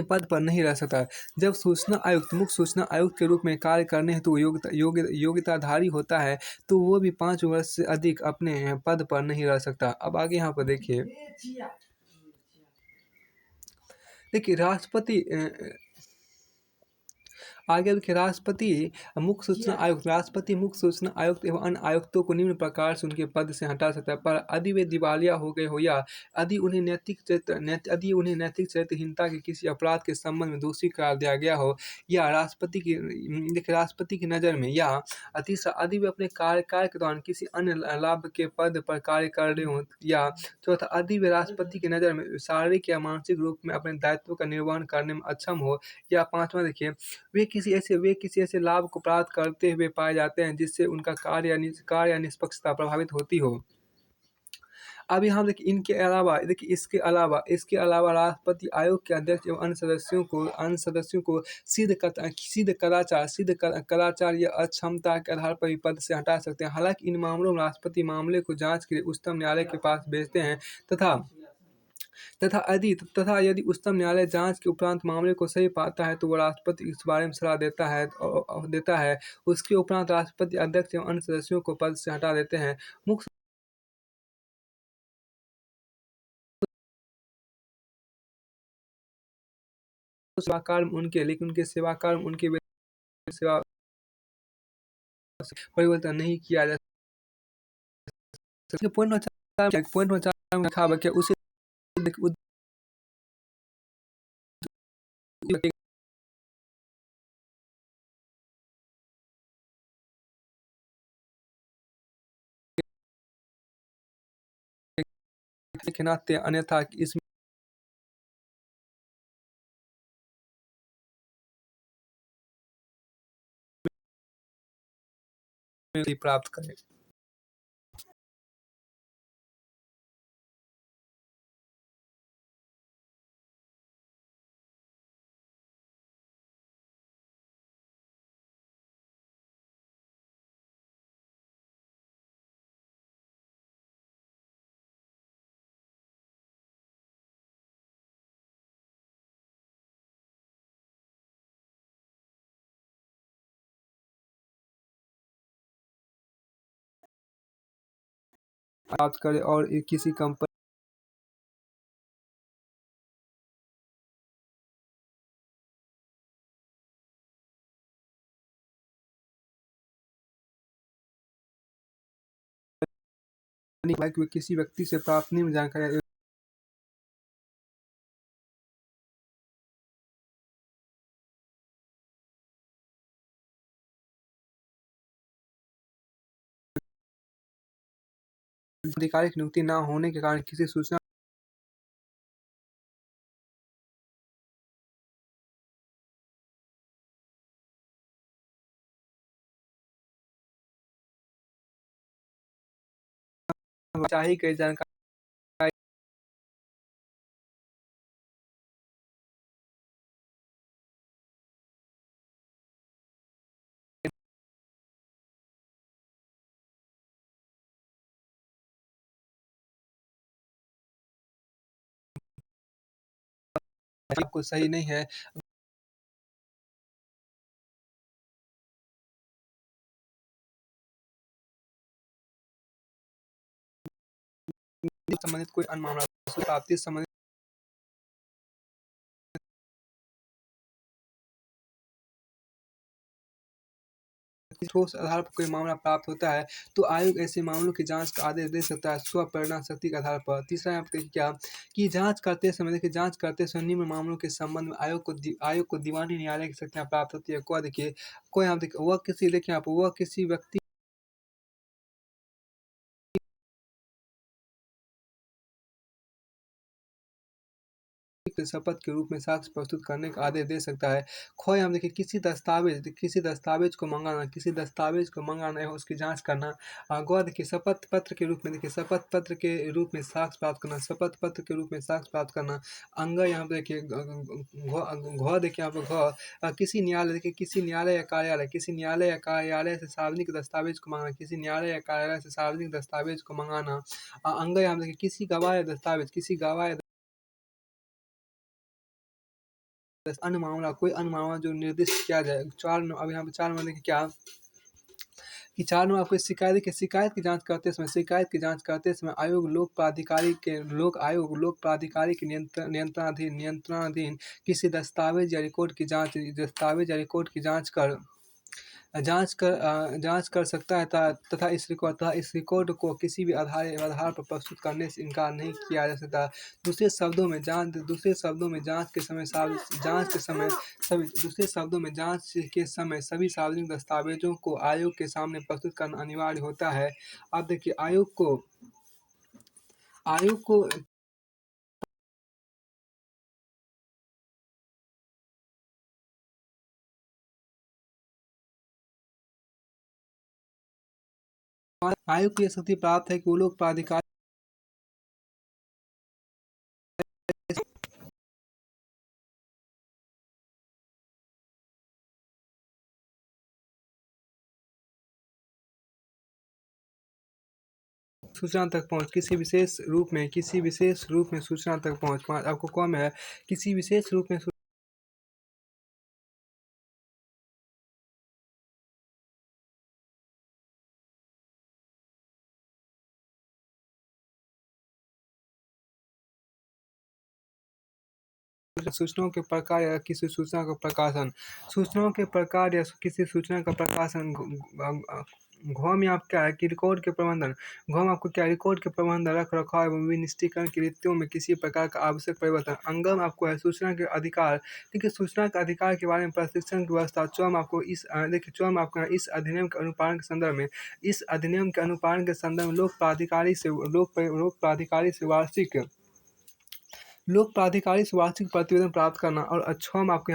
S1: पद पर नहीं रह सकता। जब मुख्य सूचना आयुक्त के रूप में कार्य करने हेतु योग्यताधारी होता है तो वो भी 5 वर्ष से अधिक अपने पद पर नहीं रह सकता। अब आगे यहाँ पर देखिए राष्ट्रपति आगे देखिए राष्ट्रपति मुख्य सूचना आयुक्त एवं अन्य आयुक्तों को निम्न प्रकार से उनके पद से हटा सकता है। पर यदि वे दिवालिया हो गए हो या यदि उन्हें नैतिक चरित्रहीनता के किसी अपराध के संबंध में दोषी करार दिया गया हो या देखिए राष्ट्रपति की नज़र में या यदि वे अपने कार्यकाल के दौरान किसी अन्य लाभ के पद पर कार्य कर रहे हों या चौथा यदि वे राष्ट्रपति की नज़र में शारीरिक या मानसिक रूप में अपने दायित्व का निर्वहन करने में अक्षम हो या पांचवा देखिए वे किसी ऐसे लाभ को प्राप्त करते हुए पाए जाते हैं जिससे उनका कार्य या निष्पक्षता प्रभावित होती हो। अब यहाँ देखिए इसके अलावा राष्ट्रपति आयोग के अध्यक्ष एवं अन्य सदस्यों को सिद्ध कदाचार या अक्षमता के आधार पर भी पद से हटा सकते हैं। हालांकि इन मामलों में राष्ट्रपति मामले को जांच के लिए उच्चतम न्यायालय के पास भेजते हैं तथा यदि उच्चतम न्यायालय जांच के उपरांत मामले को सही पाता है तो वह राष्ट्रपति इस बारे में सलाह देता है। उसके उपरांत राष्ट्रपति अध्यक्ष एवं अन्य सदस्यों को पद से हटा देते हैं। मुख्य सेवा काल में उनके सेवा काल में उनके सेवा परिवर्तन नहीं किया जा सकता। पॉइंट में लिखा हुआ है कि उसे के नाते अन्यथा इसमें प्राप्त करें। और किसी कंपनी किसी व्यक्ति से प्राप्त नहीं जानकारी आधिकारिक नियुक्ति न होने के कारण किसी सूचना चाहिए गई जानकारी आपको सही नहीं है। संबंधित कोई अन्य मामला प्राप्ति संबंधित ठोस आधार पर कोई मामला प्राप्त होता है तो आयोग ऐसे मामलों की जांच का आदेश दे सकता है स्वप्रेरणा शक्ति के आधार पर। तीसरा यहाँ पे देखिए क्या कि जांच करते समय निम्न मामलों के संबंध में आयोग को दीवानी न्यायालय की शक्तियाँ प्राप्त होती है। कोई यहाँ देखिए वह किसी व्यक्ति शपथ के रूप में साक्ष्य प्रस्तुत करने का आदेश दे सकता है। हम देखिए किसी दस्तावेज को मंगाना या उसकी जांच करना। देखिए शपथ पत्र के रूप में साक्ष्य प्राप्त करना, शपथ पत्र के रूप में साक्ष्य प्राप्त करना। यहाँ पे देखिए देखिए यहाँ पे किसी न्यायालय या कार्यालय से सार्वजनिक दस्तावेज को मंगाना, किसी न्यायालय या कार्यालय से सार्वजनिक दस्तावेज को मंगाना। यहाँ देखिए किसी गवाह या कोई अन्य मामला जो निर्दिष्ट किया जाए। अब यहाँ पे 4 नंबर देखिए क्या कि 4 नंबर आपको शिकायत की जाँच करते समय आयोग लोक प्राधिकारी के नियंत्रणाधीन किसी दस्तावेज़ या रिकॉर्ड की जाँच कर सकता है तथा इस रिकॉर्ड को किसी भी आधार पर प्रस्तुत करने से इनकार नहीं किया जा सकता। दूसरे शब्दों में जाँच के समय सभी सार्वजनिक दस्तावेज़ों को आयोग के सामने प्रस्तुत करना अनिवार्य होता है। अब देखिए आयोग को आयोग को ये शक्ति प्राप्त है कि वो लोग प्राधिकार सूचना तक पहुँच किसी विशेष रूप में सूचना तक पहुँच। 5 आपको कॉम है किसी विशेष रूप में सूचनाओं के प्रकार या किसी सूचना का प्रकाशन। सूचनाओं के प्रकार या किसी सूचना का प्रकाशन घ में आप क्या है कि रिकॉर्ड के प्रबंधन। घ में आपको क्या है रिकॉर्ड के प्रबंधन, रख-रखाव एवं विनिष्टीकरण की रीतियों में किसी प्रकार का आवश्यक परिवर्तन। अंग में आपको है सूचना के अधिकार। देखिए सूचना के अधिकार के बारे में प्रशिक्षण की व्यवस्था। च में आपको आपको है इस अधिनियम के अनुपालन के संदर्भ में लोक प्राधिकारी से वार्षिक प्रतिवेदन प्राप्त करना। और 6 में आपको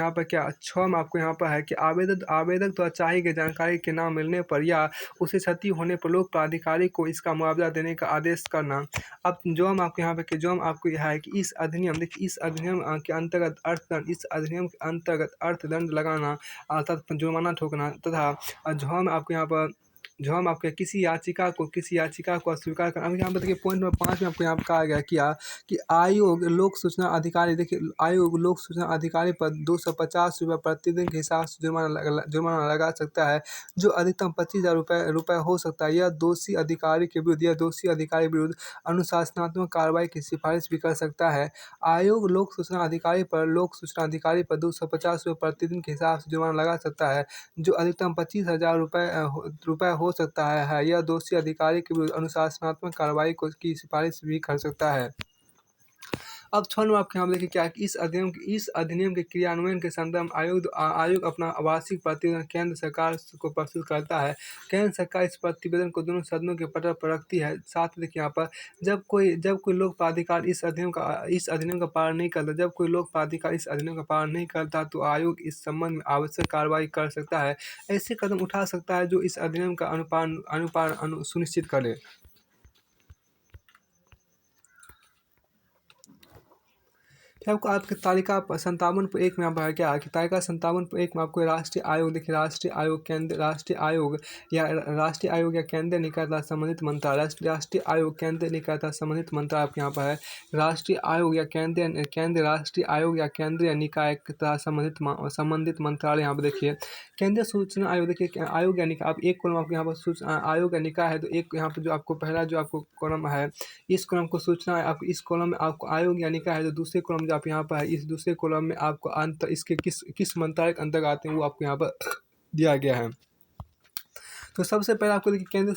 S1: यहाँ पर है कि आवेदक द्वारा चाहिए गई जानकारी के ना मिलने पर या उसे क्षति होने पर लोक प्राधिकारी को इसका मुआवजा देने का आदेश करना। अब जो हम आपको यहाँ पे कि जो हम आपको यह है कि इस अधिनियम के अंतर्गत अर्थदंड लगाना अर्थात जुर्माना ठोकना तथा जो हम आपके किसी याचिका को अस्वीकार करना। अब यहाँ पर देखिए पॉइंट नंबर 5 में आपको यहाँ पे कहा गया कि आयोग लोक सूचना अधिकारी पर ₹250 प्रतिदिन के हिसाब से जुर्माना लगा सकता है, जो अधिकतम ₹25,000 हो सकता है। यह दोषी अधिकारी के विरुद्ध अनुशासनात्मक कार्रवाई की सिफारिश भी कर सकता है। आयोग लोक सूचना अधिकारी पर ₹250 प्रतिदिन के हिसाब से जुर्माना लगा सकता है, जो अधिकतम ₹25,000 हो सकता है। यह दोषी अधिकारी के विरुद्ध अनुशासनात्मक कार्रवाई की सिफारिश भी कर सकता है। अब 6 नंबर आपके यहाँ पे देखिए क्या है कि इस अधिनियम के क्रियान्वयन के संदर्भ में आयोग अपना वार्षिक प्रतिवेदन केंद्र सरकार को प्रस्तुत करता है। केंद्र सरकार इस प्रतिवेदन को दोनों सदनों के पटल पर रखती है। साथ ही देखिए यहाँ पर जब कोई लोक प्राधिकार इस अधिनियम का पालन नहीं करता तो आयोग इस संबंध में आवश्यक कार्रवाई कर सकता है। ऐसे कदम उठा सकता है जो इस अधिनियम का अनुपालन सुनिश्चित करे। फिर आपको आपकी तालिका 57/1 में यहाँ पर क्या है कि तालिका 57/1 में आपको राष्ट्रीय आयोग देखिए राष्ट्रीय आयोग या केंद्रीय निकाय तथा संबंधित मंत्रालय। राष्ट्रीय आयोग केंद्रीय निकाय तथा संबंधित मंत्रालय आपके यहाँ पर है। राष्ट्रीय आयोग या केंद्रीय निकाय तथा संबंधित मंत्रालय यहाँ पर देखिए। केंद्रीय सूचना आयोग देखिए आयोग या निकाय। आप एक कॉलम आपके यहाँ पर सूचना आयोग या निकाय है तो एक यहाँ पर जो आपको पहला जो आपको कॉलम है इस कॉलम को सूचना है। आप इस कॉलम में आपको आयोग या निकाय है तो दूसरे कॉलम जो आप यहाँ पर है इस दूसरे कॉलम में आपको इसके किस मंत्रालय के अंतर्गत आते हैं वो आपको यहाँ पर दिया गया है। तो सबसे पहले आपको देखिए केंद्रीय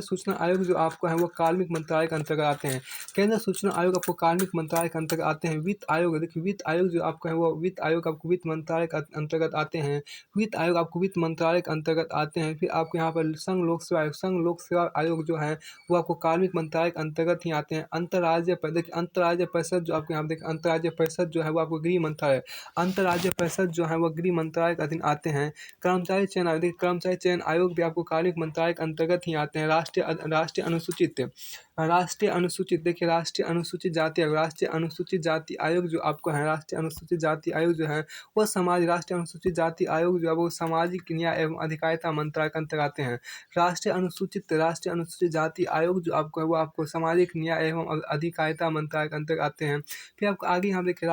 S1: सूचना आयोग जो आपको है वो कार्मिक मंत्रालय के अंतर्गत आते हैं। केंद्रीय सूचना आयोग आपको कार्मिक मंत्रालय के अंतर्गत आते हैं। वित्त आयोग देखिए वित्त आयोग जो आपका है वो वित्त आयोग आपको वित्त मंत्रालय के अंतर्गत आते हैं। वित्त आयोग आपको वित्त मंत्रालय के अंतर्गत आते हैं। फिर आपको यहाँ पर संघ लोक सेवा आयोग जो है वो आपको कार्मिक मंत्रालय के अंतर्गत ही आते हैं। अंतर्राज्यीय परिषद जो आपको यहाँ पर देखिए अंतर्राज्यीय परिषद जो है वो आपको गृह मंत्रालय अंतर्राज्यीय परिषद जो है वो गृह मंत्रालय के अधीन आते हैं। कर्मचारी चयन आयोग देखिए कर्मचारी चयन आयोग भी आपको कार्मिक मंत्रालय के अंतर्गत ही आते हैं। राष्ट्रीय अनुसूचित जाति आयोग जो आपको है राष्ट्रीय अनुसूचित जाति आयोग जो है वह राष्ट्रीय अनुसूचित जाति आयोग जो है वो सामाजिक न्याय एवं अधिकारिता मंत्रालय के अंतर्गत आते हैं। राष्ट्रीय अनुसूचित जाति आयोग जो आपको है वो आपको सामाजिक न्याय एवं अधिकारिता मंत्रालय के अंतर्गत आते हैं। फिर आपको आगे यहाँ देखिए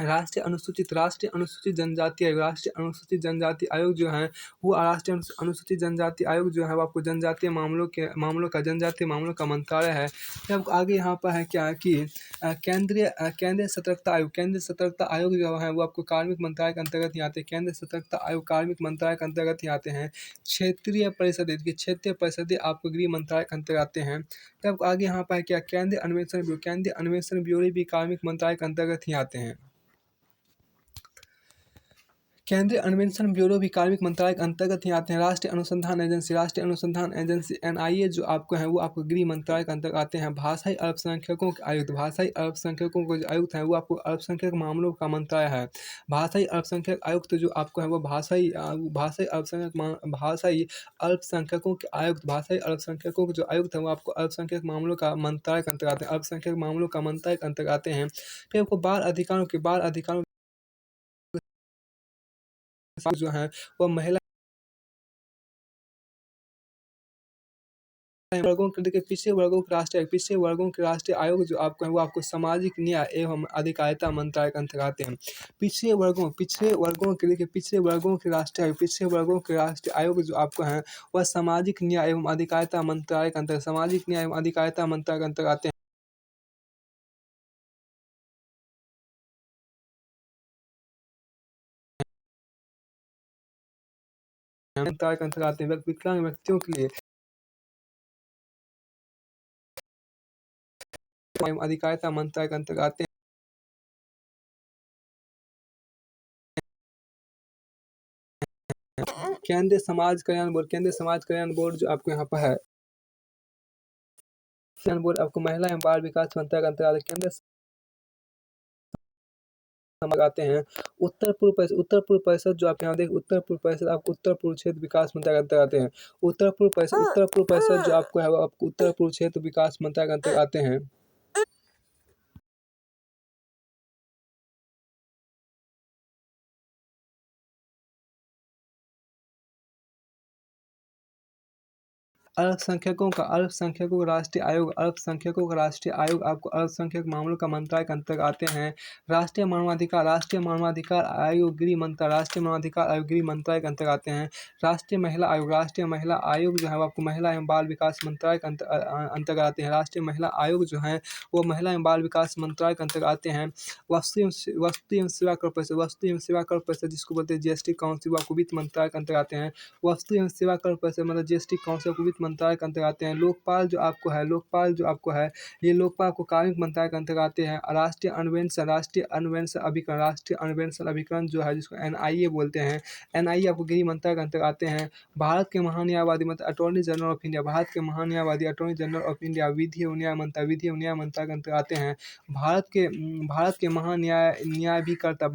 S1: राष्ट्रीय अनुसूचित जनजाति आयोग, राष्ट्रीय अनुसूचित जनजाति आयोग जो है वो राष्ट्रीय अनुसूचित जनजाति आयोग जो है वो आपको जनजातीय जनजातीय मामलों का मंत्रालय है। फिर आपको आगे यहाँ पर है क्या कि केंद्रीय सतर्कता आयोग, केंद्रीय सतर्कता आयोग जो है वो आपको कार्मिक मंत्रालय के अंतर्गत ही आते हैं। केंद्रीय सतर्कता आयोग कार्मिक मंत्रालय के अंतर्गत ही आते हैं। क्षेत्रीय परिषदें आपको गृह मंत्रालय के अंतर्गत आते हैं। फिर आपको आगे यहाँ पर है क्या केंद्रीय अन्वेषण ब्यूरो भी कार्मिक मंत्रालय के अंतर्गत ही आते हैं। केंद्रीय अन्वेषण ब्यूरो भी कार्मिक मंत्रालय के अंतर्गत ही आते हैं। राष्ट्रीय अनुसंधान एजेंसी एनआईए जो आपको है वो आपको गृह मंत्रालय के अंतर्गत आते हैं। भाषाई अल्पसंख्यकों के जो आयुक्त हैं वो आपको अल्पसंख्यक मामलों का मंत्रालय है। भाषाई अल्पसंख्यक आयुक्त जो आपको है वो भाषाई अल्पसंख्यकों के जो आयुक्त हैं वो आपको अल्पसंख्यक मामलों का मंत्रालय के अंतर्गत आते हैं। अल्पसंख्यक मामलों का मंत्रालय के अंतर्गत आते हैं। फिर आपको बाल अधिकारों जो है वह महिला वर्गों के देखिए पिछड़े वर्गों के राष्ट्रीय आयोग जो आपको है वो आपको सामाजिक न्याय एवं अधिकारिता मंत्रालय के अंतर्गत आते हैं। पिछड़े वर्गों के राष्ट्रीय आयोग जो आपको है वह सामाजिक न्याय एवं अधिकारिता मंत्रालय के अंतर्गत आते हैं। मंत्रालय के अंतर्गत आते हैं। विकलांग व्यक्तियों के लिए एवं अधिकारिता मंत्रालय के अंतर्गत आते हैं। केंद्रीय समाज कल्याण बोर्ड जो आपको यहाँ पर है बोर्ड आपको महिला एवं बाल विकास मंत्रालय के अंतर्गत केंद्र आते हैं। उत्तर पूर्व परिषद जो आप यहाँ देख उत्तर पूर्व परिषद आपको उत्तर पूर्व क्षेत्र विकास मंत्रालय के अंतर्गत आते हैं। उत्तर पूर्व परिषद जो आपको है वो आपको उत्तर पूर्व क्षेत्र विकास मंत्रालय के अंतर्गत आते हैं। अल्पसंख्यकों का राष्ट्रीय आयोग आपको अल्पसंख्यक मामलों का मंत्रालय के अंतर्गत आते हैं। राष्ट्रीय मानवाधिकार आयोग गृह मंत्रालय के अंतर्गत आते हैं। राष्ट्रीय महिला आयोग जो है वो आपको महिला एवं बाल विकास मंत्रालय के अंतर्गत आते हैं। राष्ट्रीय महिला आयोग जो है वो महिला एवं बाल विकास मंत्रालय के अंतर्गत आते हैं। वस्तु एवं सेवा कर परिषद जिसको बोलते हैं जीएसटी काउंसिल वो आपको वित्त मंत्रालय के अंतर्गत आते हैं। वस्तु एवं सेवा कर परिषद मतलब जीएसटी काउंसिल को वित्त मंत्रालय के अंतर्गत आते हैं। लोकपाल जो आपको है ये लोकपाल को कार्मिक मंत्रालय के अंतर्गत आते हैं। राष्ट्रीय अन्वेषण अभिकरण जो है जिसको एनआईए बोलते हैं, एनआईए आपको गृह मंत्रालय के अंतर्गत आते हैं। भारत के महान्यायवादी मतलब attorney general of India, attorney general of India विधि एवं न्याय मंत्रालय के अंतर्गत आते हैं। भारत के महान्यायाभिकर्ता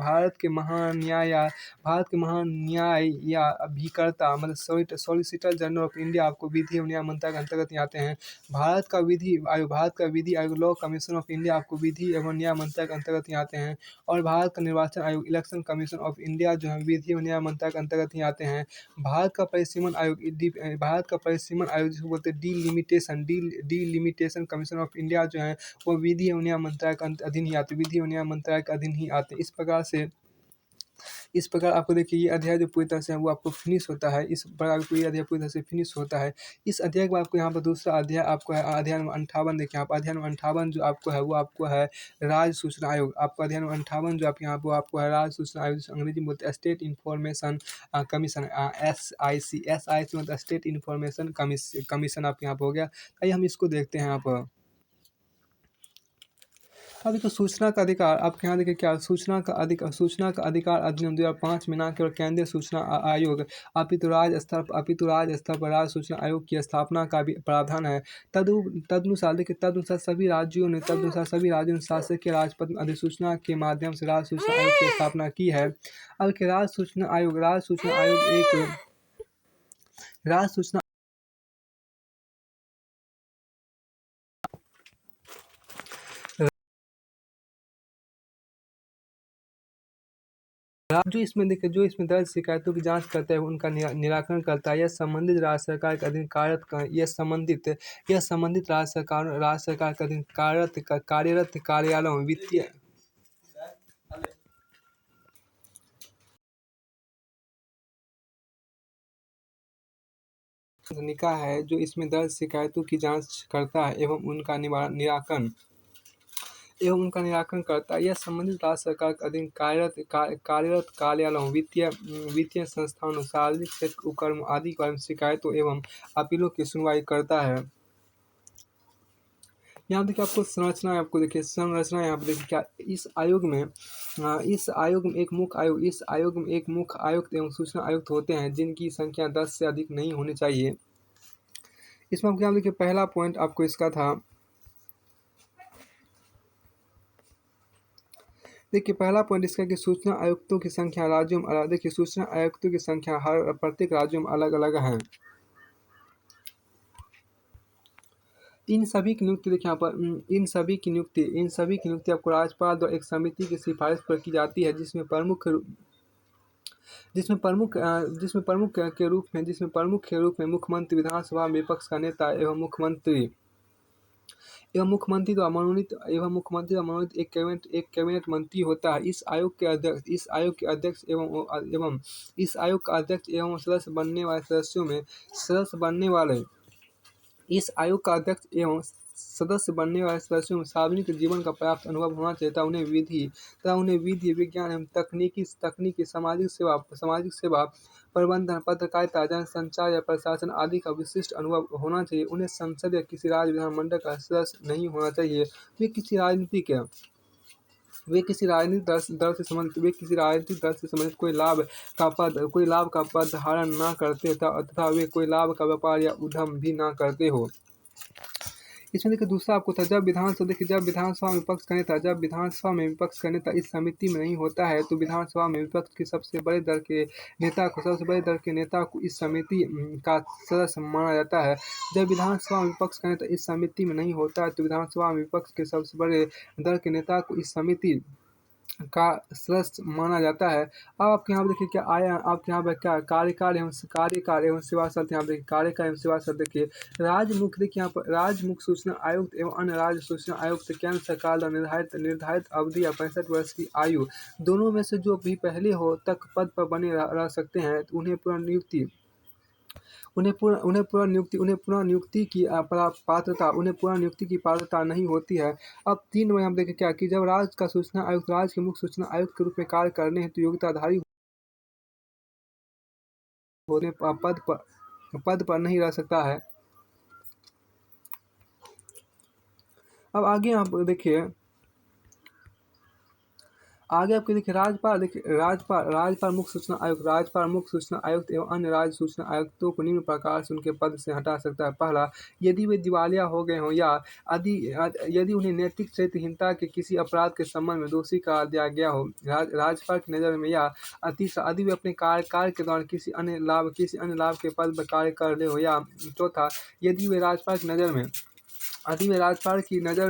S1: या अभिकर्ता मतलब सॉलिसिटर जनरल ऑफ इंडिया आपको विधि एवं न्याय मंत्रालय के अंतर्गत ही आते हैं। भारत का विधि आयोग लॉ कमीशन ऑफ इंडिया आपको विधि एवं न्याय मंत्रालय के अंतर्गत ही आते हैं। और भारत का निर्वाचन आयोग इलेक्शन कमीशन ऑफ इंडिया जो है विधि एवं न्याय मंत्रालय के अंतर्गत ही आते हैं। भारत का परिसीमन आयोग जिसको बोलते हैं डीलिमिटेशन कमीशन ऑफ इंडिया जो है वो विधि एवं न्याय मंत्रालय के अधीन ही आते हैं। इस प्रकार आपको देखिए ये अध्याय जो पूरी तरह से है वो आपको फिनिश होता है। इस प्रकार पूरी अध्याय पूरी तरह से फिनिश होता है। इस अध्याय के बाद आपको यहाँ पर दूसरा अध्याय आपको है अध्याय नंबर 58 देखिए आप अध्याय नंबर 58 जो आपको है वो आपको है राज्य सूचना आयोग। आपको अध्याय नंबर 58 जो आप यहाँ वो आपको है राज्य सूचना आयोग जिसे अंग्रेजी में बोलते हैं स्टेट इन्फॉर्मेशन कमीशन SIC मतलब स्टेट इन्फॉर्मेशन कमीशन आप यहाँ पर हो गया। आइए हम इसको देखते हैं यहाँ पर। अभी तो सूचना का अधिकार आपके यहाँ देखिए क्या सूचना का अधिकार अधिनियम 2005 में न केवल केंद्रीय सूचना आयोग अपितु राज्य स्तर पर राज्य सूचना आयोग की स्थापना का भी प्रावधान है। तदनुसार सभी राज्यों ने शासकीय राजपत्र में अधिसूचना के माध्यम से राज्य सूचना आयोग की स्थापना की है। अब के राज्य सूचना आयोग राज्य सूचना जो इसमें दर्ज शिकायतों की जांच करता है उनका निराकरण करता है। यह संबंधित राज्य सरकार के अधीन राज्य सरकार के अधीन कार्यरत कार्यालयों निकाय है जो इसमें दर्ज शिकायतों की जांच करता है एवं उनका निराकरण करता है। यह संबंधित राज्य सरकार के अधीन कार्यरत कार्यालयों, वित्तीय संस्थानों, सार्वजनिक क्षेत्र उपक्रमों आदि के बारे में शिकायतों एवं अपीलों की सुनवाई करता है। यहाँ देखिए आपको संरचना है, आपको देखिए संरचना यहाँ पे देखिए क्या इस आयोग में एक मुख्य आयुक्त एवं सूचना आयुक्त होते हैं जिनकी संख्या 10 से अधिक नहीं होनी चाहिए। इसमें आप क्या देखिए पहला पॉइंट आपको इसका था, देखिए पहला पॉइंट इसका कि सूचना आयुक्तों की संख्या राज्यों में अलग, देखिए सूचना आयुक्तों की संख्या हर प्रत्येक राज्यों में अलग अलग है। इन सभी की नियुक्ति देखिए यहाँ पर इन सभी की नियुक्ति आपको राज्यपाल द्वारा एक समिति की सिफारिश पर की जाती है जिसमें प्रमुख के रूप में मुख्यमंत्री, विधानसभा में विपक्ष का नेता मुख्यमंत्री द्वारा मनोनीत एक कैबिनेट मंत्री होता है। इस आयोग के अध्यक्ष एवं सदस्य बनने वाले सदस्यों में सार्वजनिक जीवन का पर्याप्त अनुभव होना चाहिए तथा उन्हें विधि, विज्ञान एवं तकनीकी, सामाजिक सेवा, प्रबंधन, पत्रकारिता, जनसंचार या प्रशासन आदि का विशिष्ट अनुभव होना चाहिए। उन्हें संसद या किसी राज्य विधानमंडल का सदस्य नहीं होना चाहिए। वे किसी राजनीतिक दल से संबंधित कोई लाभ का पद धारण न करते तथा वे कोई लाभ का व्यापार या उद्यम भी न करते हो। इसमें देखिए दूसरा आपको था, जब विधानसभा में विपक्ष का नेता इस समिति में नहीं होता है तो विधानसभा में विपक्ष के सबसे बड़े दल के नेता को इस समिति का सदस्य माना जाता है। जब विधानसभा में विपक्ष का नेता इस समिति में नहीं होता है तो विधानसभा में विपक्ष के सबसे बड़े दल के नेता को इस समिति का सदस्य माना जाता है। अब आपके यहाँ पे देखिए क्या आया, आपके यहाँ पे क्या कार्यकाल एवं सेवा शर्त, यहाँ पे देखिए कार्यकाल एवं सेवा शर्त देखिए राज्य मुख्य, देखिए यहाँ पर राज्य मुख्य सूचना आयुक्त एवं अन्य राज्य सूचना आयुक्त केंद्र सरकार द्वारा निर्धारित अवधि या 65 वर्ष की आयु दोनों में से जो भी पहले हो तक पद पर बने रह सकते हैं तो उन्हें पुनः नियुक्ति की पात्रता नहीं होती है। अब 3 में हम देखें क्या कि जब राज्य के मुख्य सूचना आयुक्त के रूप में कार्य करने हेतु योग्यताधारी होने पद पर नहीं रह सकता है। अब आगे आप देखिए आपके देखिए राज्यपाल मुख्य सूचना आयुक्त एवं अन्य राज्य सूचना आयुक्तों को निम्न प्रकार से उनके पद से हटा सकता है। पहला, यदि वे दिवालिया हो गए हों या यदि उन्हें नैतिक चरित्रहीनता के किसी अपराध के संबंध में दोषी करार दिया गया हो राज्यपाल की नज़र में, या तीसरा, यदि वे अपने कार्यकाल के दौरान किसी अन्य लाभ के पद पर कार्य कर रहे हो, या चौथा, यदि वे राज्यपाल की नज़र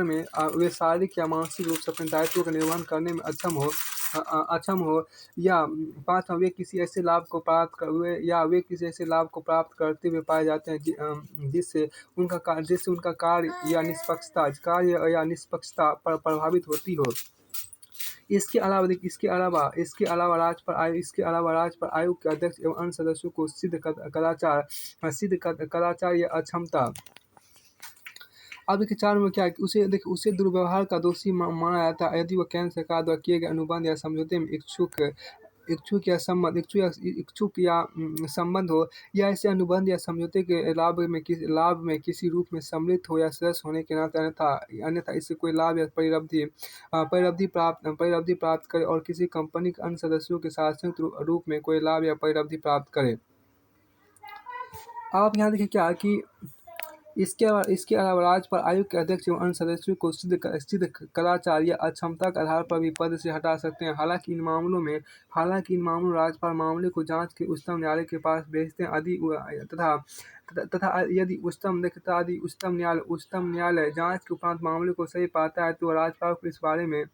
S1: में वे शारीरिक या मानसिक रूप से अपने दायित्वों का निर्वहन करने में अक्षम हो, या पाँचवां, वे किसी ऐसे लाभ को प्राप्त करते हुए पाए जाते हैं जिससे उनका कार्य या निष्पक्षता पर प्रभावित होती हो। इसके अलावा राज्यपाल आयोग के अध्यक्ष एवं अन्य सदस्यों को सिद्ध कदाचार या अक्षमता। अब देखिए 4 में क्या है कि उसे दुर्व्यवहार का दोषी माना जाता है यदि वह केंद्र सरकार द्वारा किए गए अनुबंध या समझौते में इच्छुक या संबंध हो, या ऐसे अनुबंध या समझौते के लाभ में किसी रूप में सम्मिलित हो या सदस्य होने के नाते, अन्यथा इससे कोई लाभ या परिलब्धि प्राप्त करे और किसी कंपनी के अन्य सदस्यों के साथ संयुक्त रूप में कोई लाभ या परिलब्धि प्राप्त करे। आप यहाँ देखिए क्या कि इसके अलावा राज्यपाल आयोग के अध्यक्ष एवं अन्य सदस्यों को सिद्ध कदाचार या अक्षमता के आधार पर भी पद से हटा सकते हैं। हालांकि इन मामलों में राज्यपाल मामले को जांच के उच्चतम न्यायालय के पास भेजते हैं तथा यदि उच्चतम न्यायालय जांच के उपरांत मामले को सही पाता है तो राज्यपाल को इस बारे में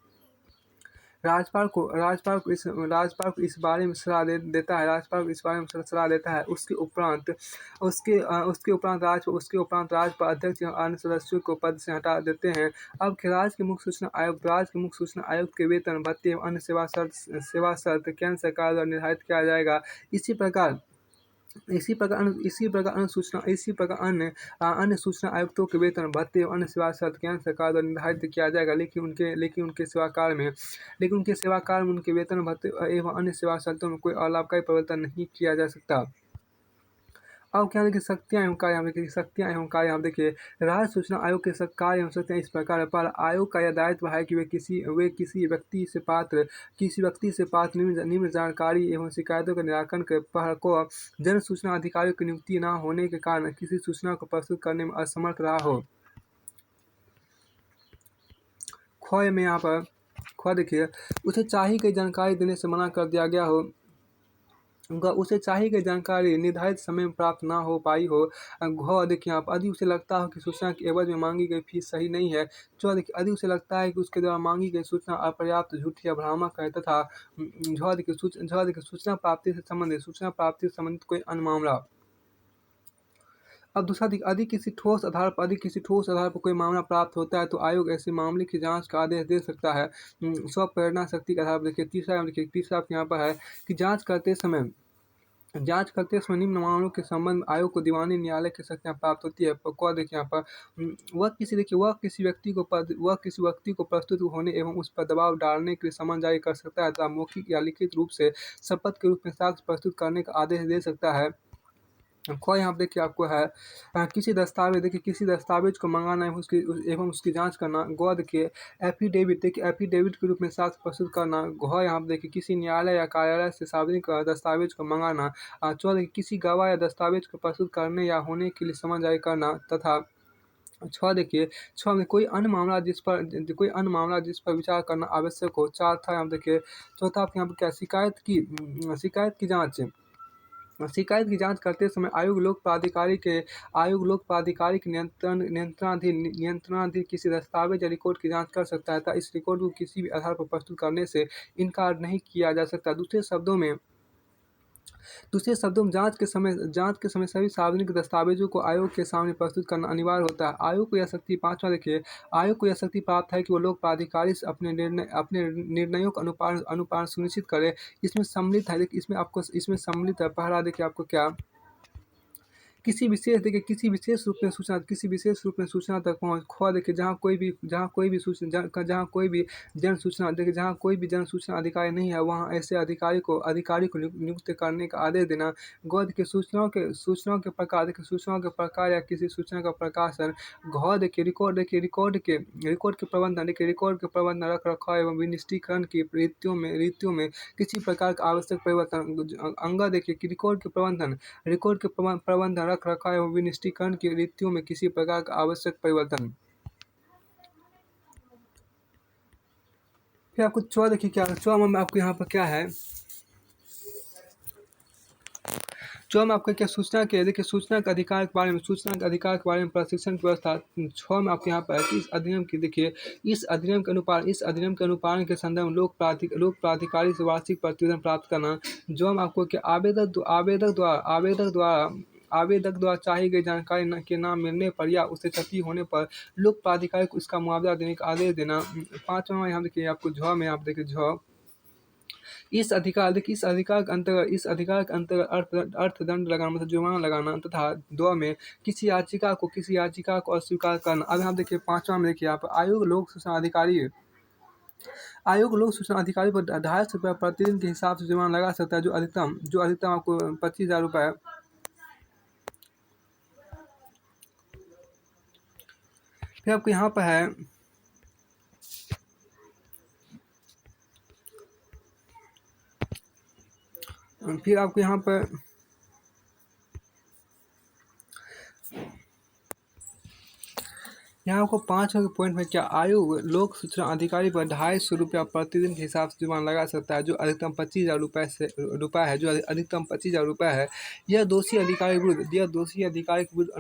S1: सलाह देता है। उसके उपरांत राज्यपाल अध्यक्ष एवं अन्य सदस्यों को पद से हटा देते हैं। अब राज्य के मुख्य सूचना आयुक्त के वेतन, भत्ते एवं अन्य सेवा शर्त केंद्र सरकार द्वारा निर्धारित किया जाएगा। इसी प्रकार इसी प्रकार अन्य सूचना आयुक्तों के वेतन, भत्ते एवं अन्य सेवा शर्त केंद्र सरकार द्वारा निर्धारित किया जाएगा, लेकिन उनके सेवा काल में उनके वेतन, भत्ते एवं अन्य सेवा शर्तों में कोई अलाभकारी परिवर्तन नहीं किया जा सकता। अब क्या देखिए शक्तियाँ एवं कार्य, यहाँ देखिए शक्तियाँ एवं कार्य, यहाँ देखिए राज्य सूचना आयोग के कार्य एवं शक्तियाँ इस प्रकार है। पर आयोग का यह दायित्व है कि वे किसी व्यक्ति से पात्र निम्न जानकारी एवं शिकायतों के निराकरण के पर को जन सूचना अधिकारियों की नियुक्ति न होने के कारण किसी सूचना को प्रस्तुत करने में असमर्थ रहा हो। खोए में यहाँ पर खो देखिए उसे चाहिए गई जानकारी देने से मना कर दिया गया हो, उसे चाहिए गई जानकारी निर्धारित समय में प्राप्त ना हो पाई हो। घ देखिए यहाँ पर यदि उसे लगता हो कि सूचना के एवज में मांगी गई फीस सही नहीं है। च देखिए यदि उसे लगता है कि उसके द्वारा मांगी गई सूचना अपर्याप्त, झूठी या भ्रामक है। तथा झ देखिए सूचना प्राप्ति से संबंधित कोई अन्य मामला। अब दूसरा देखिए यदि किसी ठोस आधार पर कोई मामला प्राप्त होता है तो आयोग ऐसे मामले की जांच का आदेश दे सकता है। स्व प्रेरणा शक्ति के आधार पर देखिए तीसरा यहाँ पर है कि जांच करते समय निम्न मामलों के संबंध में आयोग को दीवानी न्यायालय की शक्तियाँ प्राप्त होती है। क देखिए यहाँ पर वह किसी व्यक्ति को प्रस्तुत होने एवं उस पर दबाव डालने के लिए समन जारी कर सकता है तथा मौखिक या लिखित रूप से शपथ के रूप में साक्ष्य प्रस्तुत करने का आदेश दे सकता है। ख यहाँ पर देखिए आपको है किसी दस्तावेज को मंगाना एवं उसकी जांच करना। ग देखिए एफिडेविट के रूप में साक्ष्य प्रस्तुत करना। घ यहाँ पर देखिए किसी न्यायालय या कार्यालय से सार्वजनिक दस्तावेज को मंगाना। च देखिए किसी गवाह या दस्तावेज को प्रस्तुत करने या होने के लिए समन जारी करना। तथा छ में कोई अन्य मामला जिस पर विचार करना आवश्यक हो। चौथा यहाँ देखिए यहाँ पर क्या शिकायत की जांच करते समय आयोग लोक प्राधिकारी के नियंत्रणाधीन किसी दस्तावेज या रिकॉर्ड की जांच कर सकता है तथा इस रिकॉर्ड को किसी भी आधार पर प्रस्तुत करने से इनकार नहीं किया जा सकता। दूसरे शब्दों में जांच के समय सभी सार्वजनिक दस्तावेजों को आयोग के सामने प्रस्तुत करना अनिवार्य होता है। आयोग को यह शक्ति प्राप्त है कि वो लोक प्राधिकारी से अपने निर्णयों का अनुपालन सुनिश्चित करे। इसमें सम्मिलित है पहला देखिए आपको क्या किसी विशेष रूप में सूचना तक पहुँच। ख देखिए जहाँ कोई भी जन सूचना अधिकारी नहीं है वहाँ ऐसे अधिकारी को नियुक्त करने का आदेश देना। ग देखिए सूचनाओं के प्रकार या किसी सूचना का प्रकाशन। घ देखिए रिकॉर्ड के प्रबंधन, रख रखाव एवं विनिष्टीकरण की रीतियों में किसी प्रकार का आवश्यक परिवर्तन। अंग देखिए कि रिकॉर्ड के प्रबंधन, रख रखाव एवं विनिष्टीकरण की रीतियों में किसी प्रकार का आवश्यक परिवर्तन। फिर आपको च देखिए क्या में आपको यहाँ पर क्या है में आपको क्या सूचना के अधिकार के बारे में प्रशिक्षण की व्यवस्था। में आपके यहाँ पर इस अधिनियम के अनुपालन के संदर्भ में लोक प्राधिकारी से वार्षिक प्रतिवेदन प्राप्त करना। जो हम आपको क्या आवेदक द्वारा चाहिए गई जानकारी के ना मिलने पर या उससे क्षति होने पर लोक प्राधिकारी को इसका मुआवजा देने का आदेश देना। 5वां यहाँ देखिए आपको इस अधिकार के अंतर्गत अर्थदंड लगाना मतलब जुर्माना लगाना। तथा 2 में किसी याचिका को अस्वीकार करना। अब यहाँ देखिए 5वां में देखिए आप आयोग लोक सूचना अधिकारी पर 250 रुपये प्रतिदिन के हिसाब से जुर्माना लगा सकता है जो अधिकतम आपको 25,000 रुपये। फिर आपको यहाँ पर है यहाँ आपको 5 पॉइंट में क्या आयोग लोक सूचना अधिकारी पर 250 रुपया प्रतिदिन के हिसाब से जुर्माना लगा सकता है जो अधिकतम 25,000 रुपये है। यह दोषी अधिकारी के विरुद्ध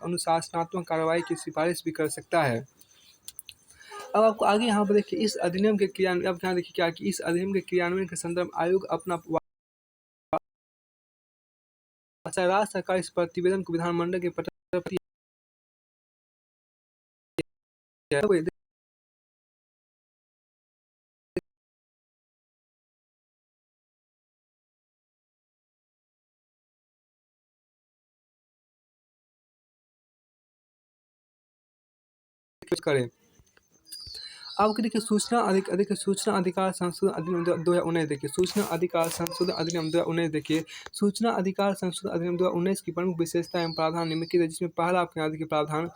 S1: अनुशासनात्मक कार्रवाई की सिफारिश भी कर सकता है। अब आपको आगे यहाँ पर देखिए इस अधिनियम के क्रियान्वयन के संदर्भ में आयोग अपना राज्य सरकार इस प्रतिवेदन को विधानमंडल के प्रति करें। अब देखिए सूचना अधिकार संशोधन अधिनियम 2019 देखिए सूचना अधिकार संशोधन अधिनियम 2019 देखिए सूचना अधिकार संशोधन अधिनियम 2019 की प्रमुख विशेषता एवं प्रावधान निम्नलिखित है, जिसमें पहला आपके यहाँ देखिए प्रावधान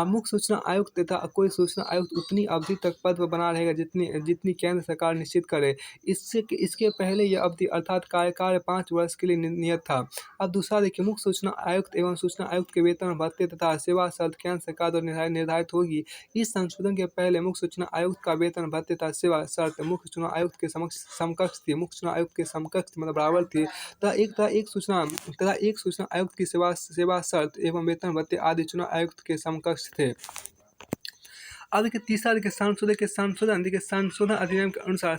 S1: मुख्य सूचना आयुक्त तथा कोई सूचना आयुक्त उतनी अवधि तक पद पर बना रहेगा जितनी जितनी केंद्र सरकार निश्चित करे। इसके पहले यह अवधि अर्थात कार्यकाल 5 वर्ष के लिए नियत था। अब दूसरा देखिए मुख्य सूचना आयुक्त एवं सूचना आयुक्त के वेतन भत्ते तथा सेवा शर्त केंद्र सरकार द्वारा निर्धारित होगी। इस संशोधन के पहले मुख्य सूचना आयुक्त का वेतन भत्ते तथा सेवा शर्त मुख्य चुनाव आयुक्त के समकक्ष थी, मुख्य चुनाव आयुक्त के समकक्ष मतलब बराबर थी तथा एक सूचना आयुक्त की सेवा शर्त एवं वेतन भत्ते आदि चुनाव आयुक्त के समकक्ष थे। अब देखिए तीसरा देखिए संशोधन अधिनियम के अनुसार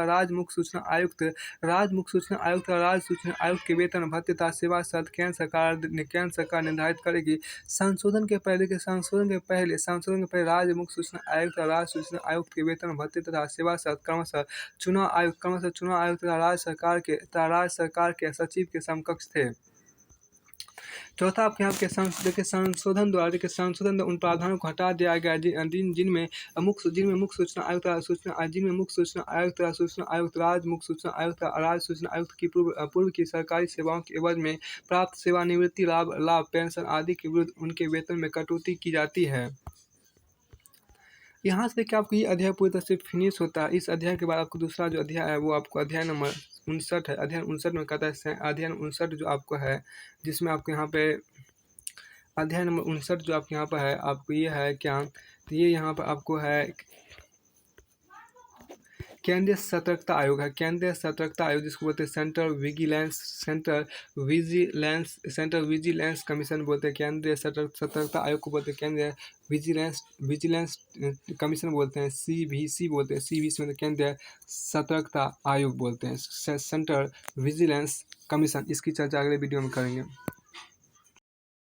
S1: राज्य मुख्य सूचना आयुक्त और राज्य सूचना आयुक्त के वेतन भत्ते तथा सेवा शर्त केंद्र सरकार निर्धारित करेगी। संशोधन के पहले राज्य मुख्य सूचना आयुक्त और राज्य सूचना आयुक्त के वेतन भत्ते तथा सेवा शर्त क्रमशः चुनाव आयुक्त तथा राज्य सरकार के सचिव के समकक्ष थे। चौथा आपके यहाँ के संशोधन द्वारा उन प्रावधानों को हटा दिया गया जिनमें मुख्य सूचना आयुक्त राज्य मुख्य सूचना आयुक्त और राज्य सूचना आयुक्त की पूर्व की सरकारी सेवाओं के एवज में प्राप्त सेवानिवृत्ति लाभ पेंशन आदि के विरुद्ध उनके वेतन में कटौती की जाती है। यहाँ से देखिए आपको ये अध्याय पूरी तरह से फिनिश होता है। इस अध्याय के बाद आपको दूसरा जो अध्याय है वो आपको अध्याय नंबर 59 है। अध्याय 59 में कहता है अध्याय 59 जो आपको है, जिसमें आपको यहाँ पे अध्याय नंबर 59 जो आपके यहाँ पर है आपको ये है क्या, तो ये यहाँ पर आपको है केंद्रीय सतर्कता आयोग है। केंद्रीय सतर्कता आयोग जिसको बोलते हैं सेंट्रल विजिलेंस कमीशन बोलते हैं। केंद्रीय सतर्कता आयोग को बोलते हैं केंद्रीय विजिलेंस कमीशन बोलते हैं, CVC बोलते हैं। CVC मतलब केंद्रीय सतर्कता आयोग बोलते हैं, सेंट्रल विजिलेंस कमीशन। इसकी चर्चा अगले वीडियो में करेंगे।